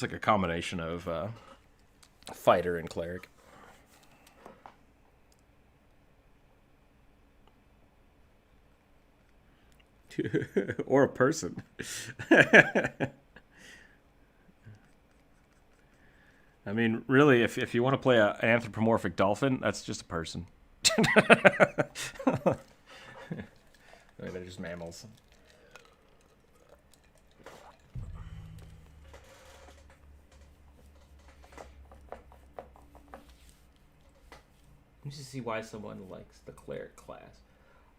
like a combination of fighter and cleric. Or a person. I mean, really, if you want to play an anthropomorphic dolphin, that's just a person. They're just mammals. You should see why someone likes the cleric class.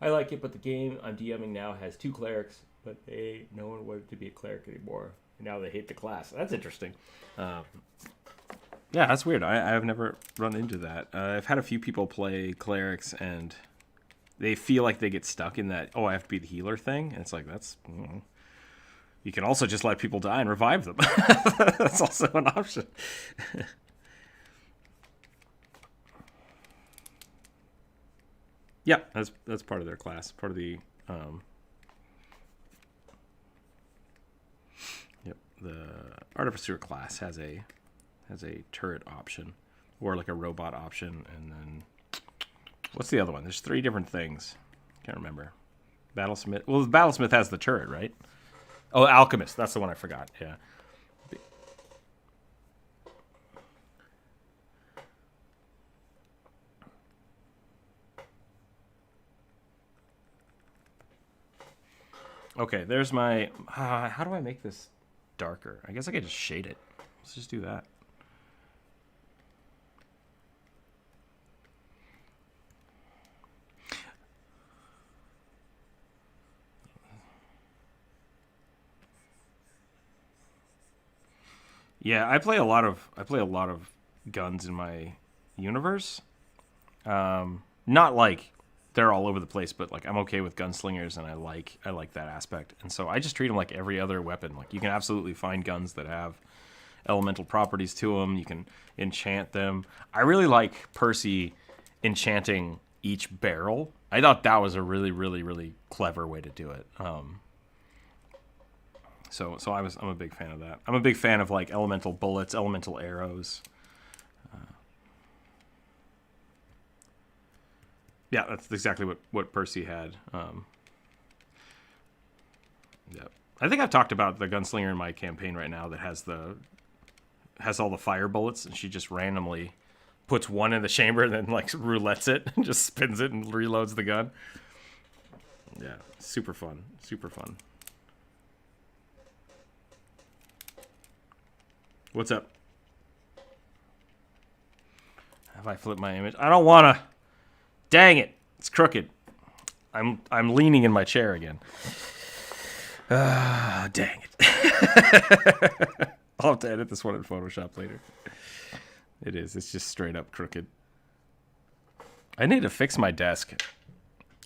I like it, but the game I'm DMing now has 2 clerics, but no one wanted to be a cleric anymore. And now they hate the class. That's interesting. Yeah, that's weird. I've never run into that. I've had a few people play clerics, and they feel like they get stuck in that, I have to be the healer thing. And it's like, that's... You can also just let people die and revive them. That's also an option. Yeah, that's part of their class. Part of the... the Artificer class has a turret option, or like a robot option, and then what's the other one? There's 3 different things. Can't remember. Battlesmith. Well, the Battlesmith has the turret, right? Oh, Alchemist. That's the one I forgot. Yeah. Okay, there's my... how do I make this darker? I guess I could just shade it. Let's just do that. Yeah, I play a lot of guns in my universe. Not like they're all over the place, but like I'm okay with gunslingers, and I like that aspect. And so I just treat them like every other weapon. Like you can absolutely find guns that have elemental properties to them. You can enchant them. I really like Percy enchanting each barrel. I thought that was a really, really, really clever way to do it. So I'm a big fan of that. I'm a big fan of like elemental bullets, elemental arrows. Yeah, that's exactly what Percy had. Yeah, I think I've talked about the gunslinger in my campaign right now that has all the fire bullets, and she just randomly puts one in the chamber and then like roulettes it and just spins it and reloads the gun. Yeah, super fun, super fun. What's up? Have I flipped my image? I don't wanna. Dang it! It's crooked. I'm leaning in my chair again. Dang it. I'll have to edit this one in Photoshop later. It is. It's just straight up crooked. I need to fix my desk.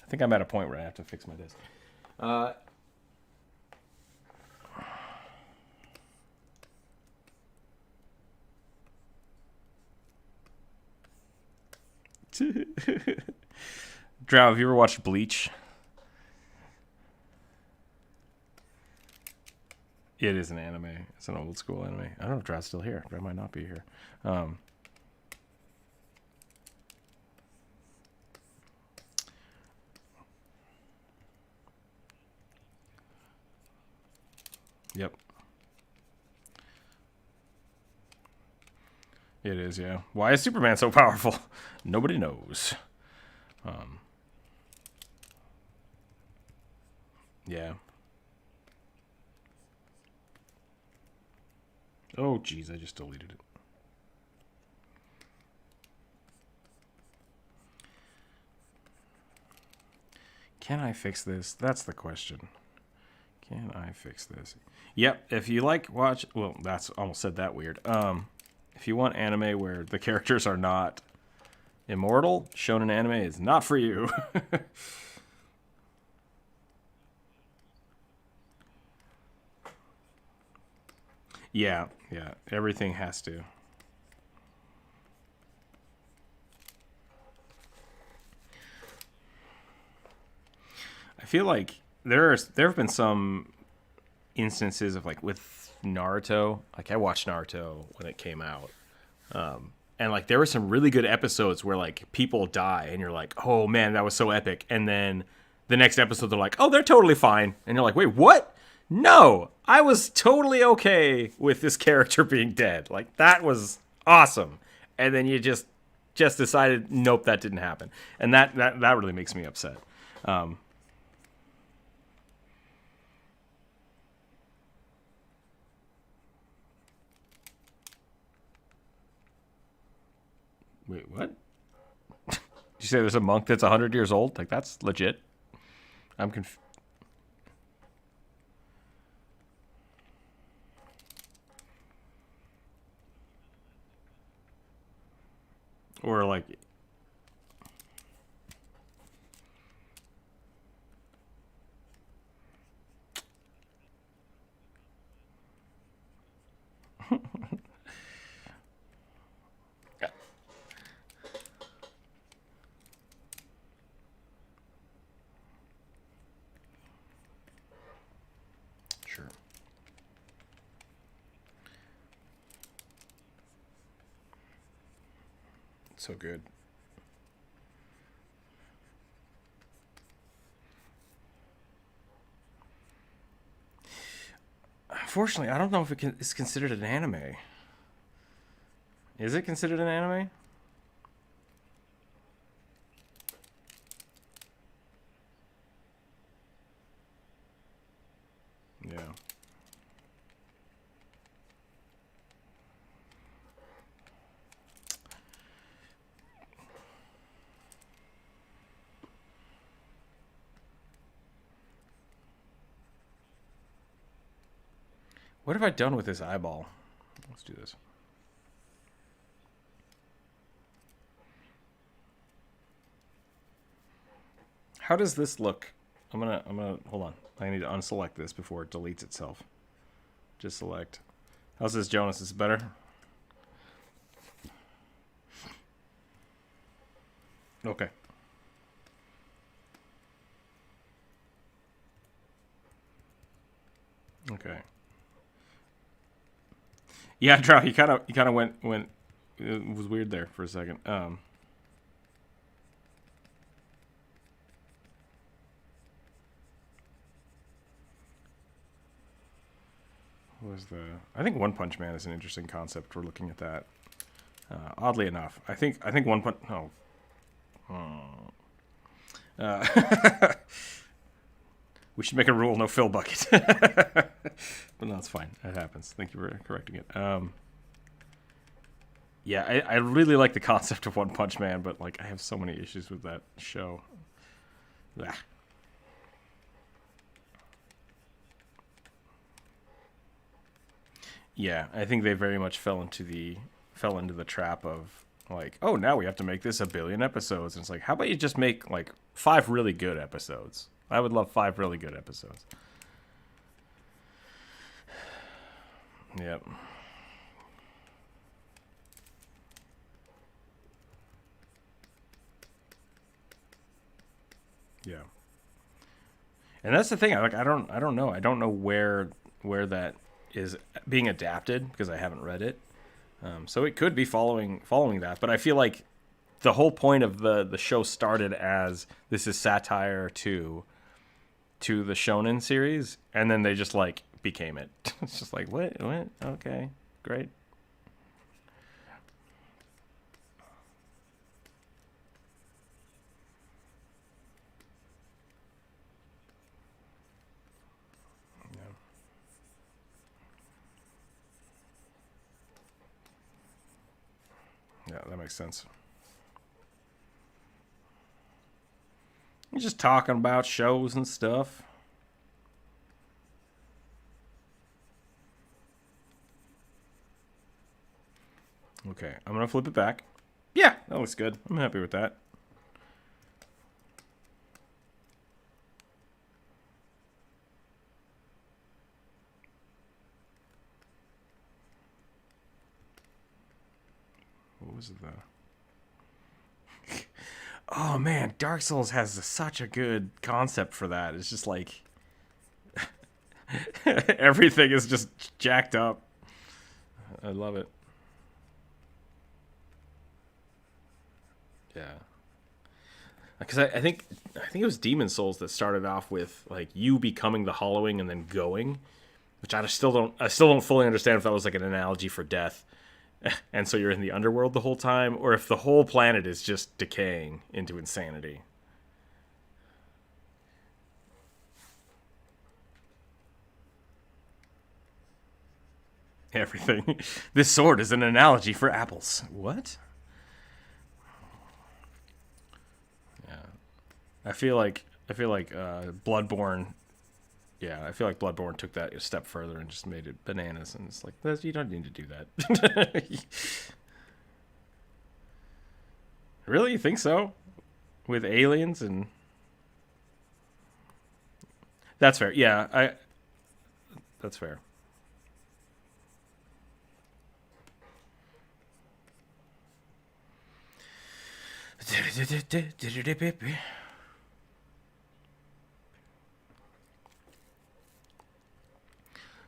I think I'm at a point where I have to fix my desk. Drow, have you ever watched Bleach? It is an anime. It's an old school anime. I don't know if Drow's still here. Drow might not be here. Yep. It is, yeah. Why is Superman so powerful? Nobody knows. Yeah. Oh, geez, I just deleted it. Can I fix this? That's the question. Can I fix this? Yep. If you like watch, well, that's almost said that weird. If you want anime where the characters are not immortal, shonen anime is not for you. Yeah, everything has to. I feel like there have been some instances of like with Naruto. Like I watched Naruto when it came out, and like there were some really good episodes where like people die, and you're like, oh man, that was so epic. And then the next episode, they're like, oh, they're totally fine, and you're like, wait, what? No, I was totally okay with this character being dead. Like that was awesome, and then you just decided, nope, that didn't happen, and that really makes me upset. Wait, what? Did you say there's a monk that's 100 years old? Like that's legit. I'm confused. Or like sure. So good. Unfortunately, I don't know if it's considered an anime. Is it considered an anime? Yeah. What have I done with this eyeball? Let's do this. How does this look? I'm gonna hold on. I need to unselect this before it deletes itself. Just select. How's this, Jonas? Is it better? Okay. Okay. Yeah, Drow, you kind of went. It was weird there for a second. What was the? I think One Punch Man is an interesting concept. We're looking at that. Oddly enough, I think One Punch. Oh. We should make a rule: no fill bucket. But no, it's fine. That happens. Thank you for correcting it. Yeah, I really like the concept of One Punch Man, but like I have so many issues with that show. Blah. Yeah, I think they very much fell into the trap of like, oh, now we have to make this 1 billion episodes. And it's like, how about you just make like 5 really good episodes? I would love 5 really good episodes. Yep. Yeah. And that's the thing. I don't know. I don't know where that is being adapted because I haven't read it. So it could be following that, but I feel like the whole point of the show started as this is satire to the shonen series, and then they just like became it. It's just like what? Okay, great. Yeah, that makes sense. You're just talking about shows and stuff. Okay, I'm gonna flip it back. Yeah, that looks good. I'm happy with that. What was it though? Oh man, Dark Souls has such a good concept for that. It's just like everything is just jacked up. I love it. Yeah. Because I think it was Demon Souls that started off with like you becoming the Hollowing and then going, which I still don't fully understand if that was like an analogy for death, and so you're in the underworld the whole time, or if the whole planet is just decaying into insanity. Everything. This sword is an analogy for apples. What? Yeah. I feel like Bloodborne. Yeah, I feel like Bloodborne took that a step further and just made it bananas, and it's like you don't need to do that. Really, you think so? With aliens and that's fair. Yeah, that's fair.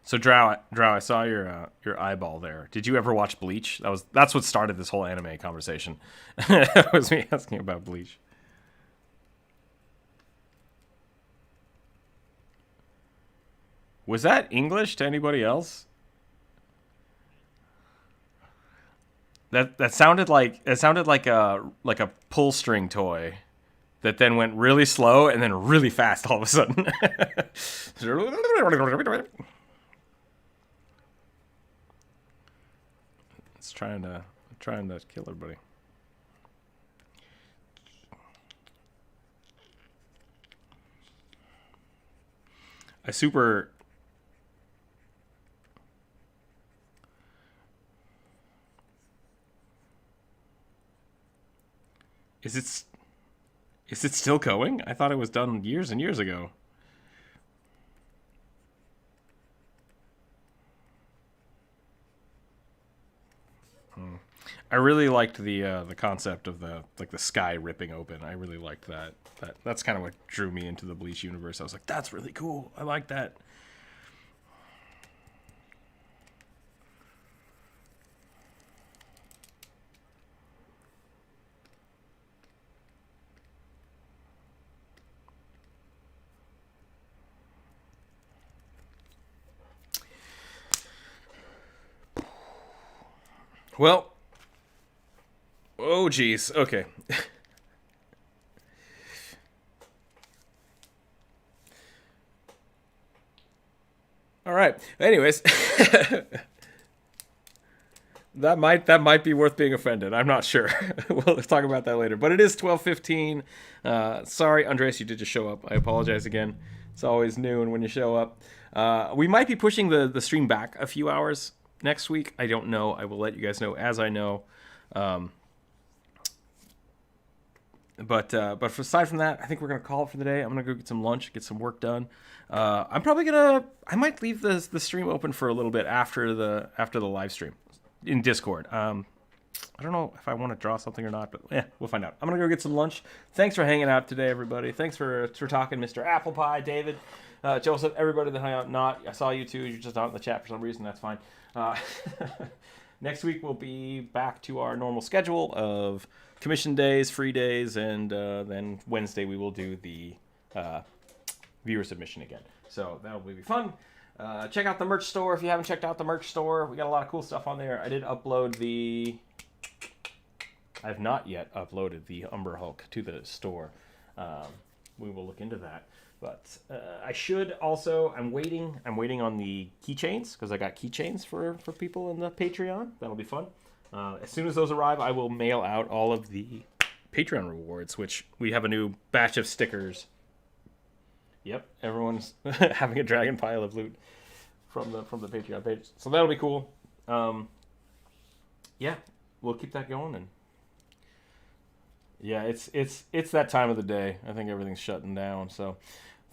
So Drow, I saw your eyeball there. Did you ever watch Bleach? That's what started this whole anime conversation. Was me asking about Bleach. Was that English to anybody else? That sounded like a pull string toy that then went really slow and then really fast all of a sudden. It's trying to kill everybody. I super. Is it still going? I thought it was done years and years ago. I really liked the concept of the sky ripping open. I really liked that. That's kind of what drew me into the Bleach universe. I was like, that's really cool. I like that. Well, oh geez. Okay. All right. Anyways, that might be worth being offended. I'm not sure. We'll talk about that later. But it is 12:15. Sorry, Andres, you did just show up. I apologize again. It's always noon when you show up. We might be pushing the stream back a few hours next week. I don't know. I will let you guys know as I know. But aside from that, I think we're gonna call it for the day. I'm gonna go get some lunch, get some work done. I might leave the stream open for a little bit after the live stream in Discord. I don't know if I want to draw something or not, but we'll find out. I'm gonna go get some lunch. Thanks for hanging out today, everybody. Thanks for talking, Mr. Apple Pie, David, Joseph, everybody that hung out. Not, I saw you too. You're just not in the chat for some reason. That's fine. Next week we'll be back to our normal schedule of commission days, free days, and then Wednesday we will do the viewer submission again. So that'll be fun. Check out the merch store if you haven't checked out the merch store. We got a lot of cool stuff on there. I have not yet uploaded the Umber Hulk to the store. We will look into that. But I should also. I'm waiting on the keychains because I got keychains for people in the Patreon. That'll be fun. As soon as those arrive, I will mail out all of the Patreon rewards, which we have a new batch of stickers. Yep, everyone's having a dragon pile of loot from the Patreon page, so that'll be cool. Yeah, we'll keep that going, and yeah, it's that time of the day. I think everything's shutting down. So,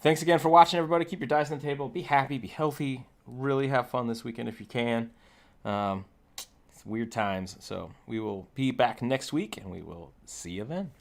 thanks again for watching, everybody. Keep your dice on the table. Be happy. Be healthy. Really have fun this weekend if you can. It's weird times, so we will be back next week, and we will see you then.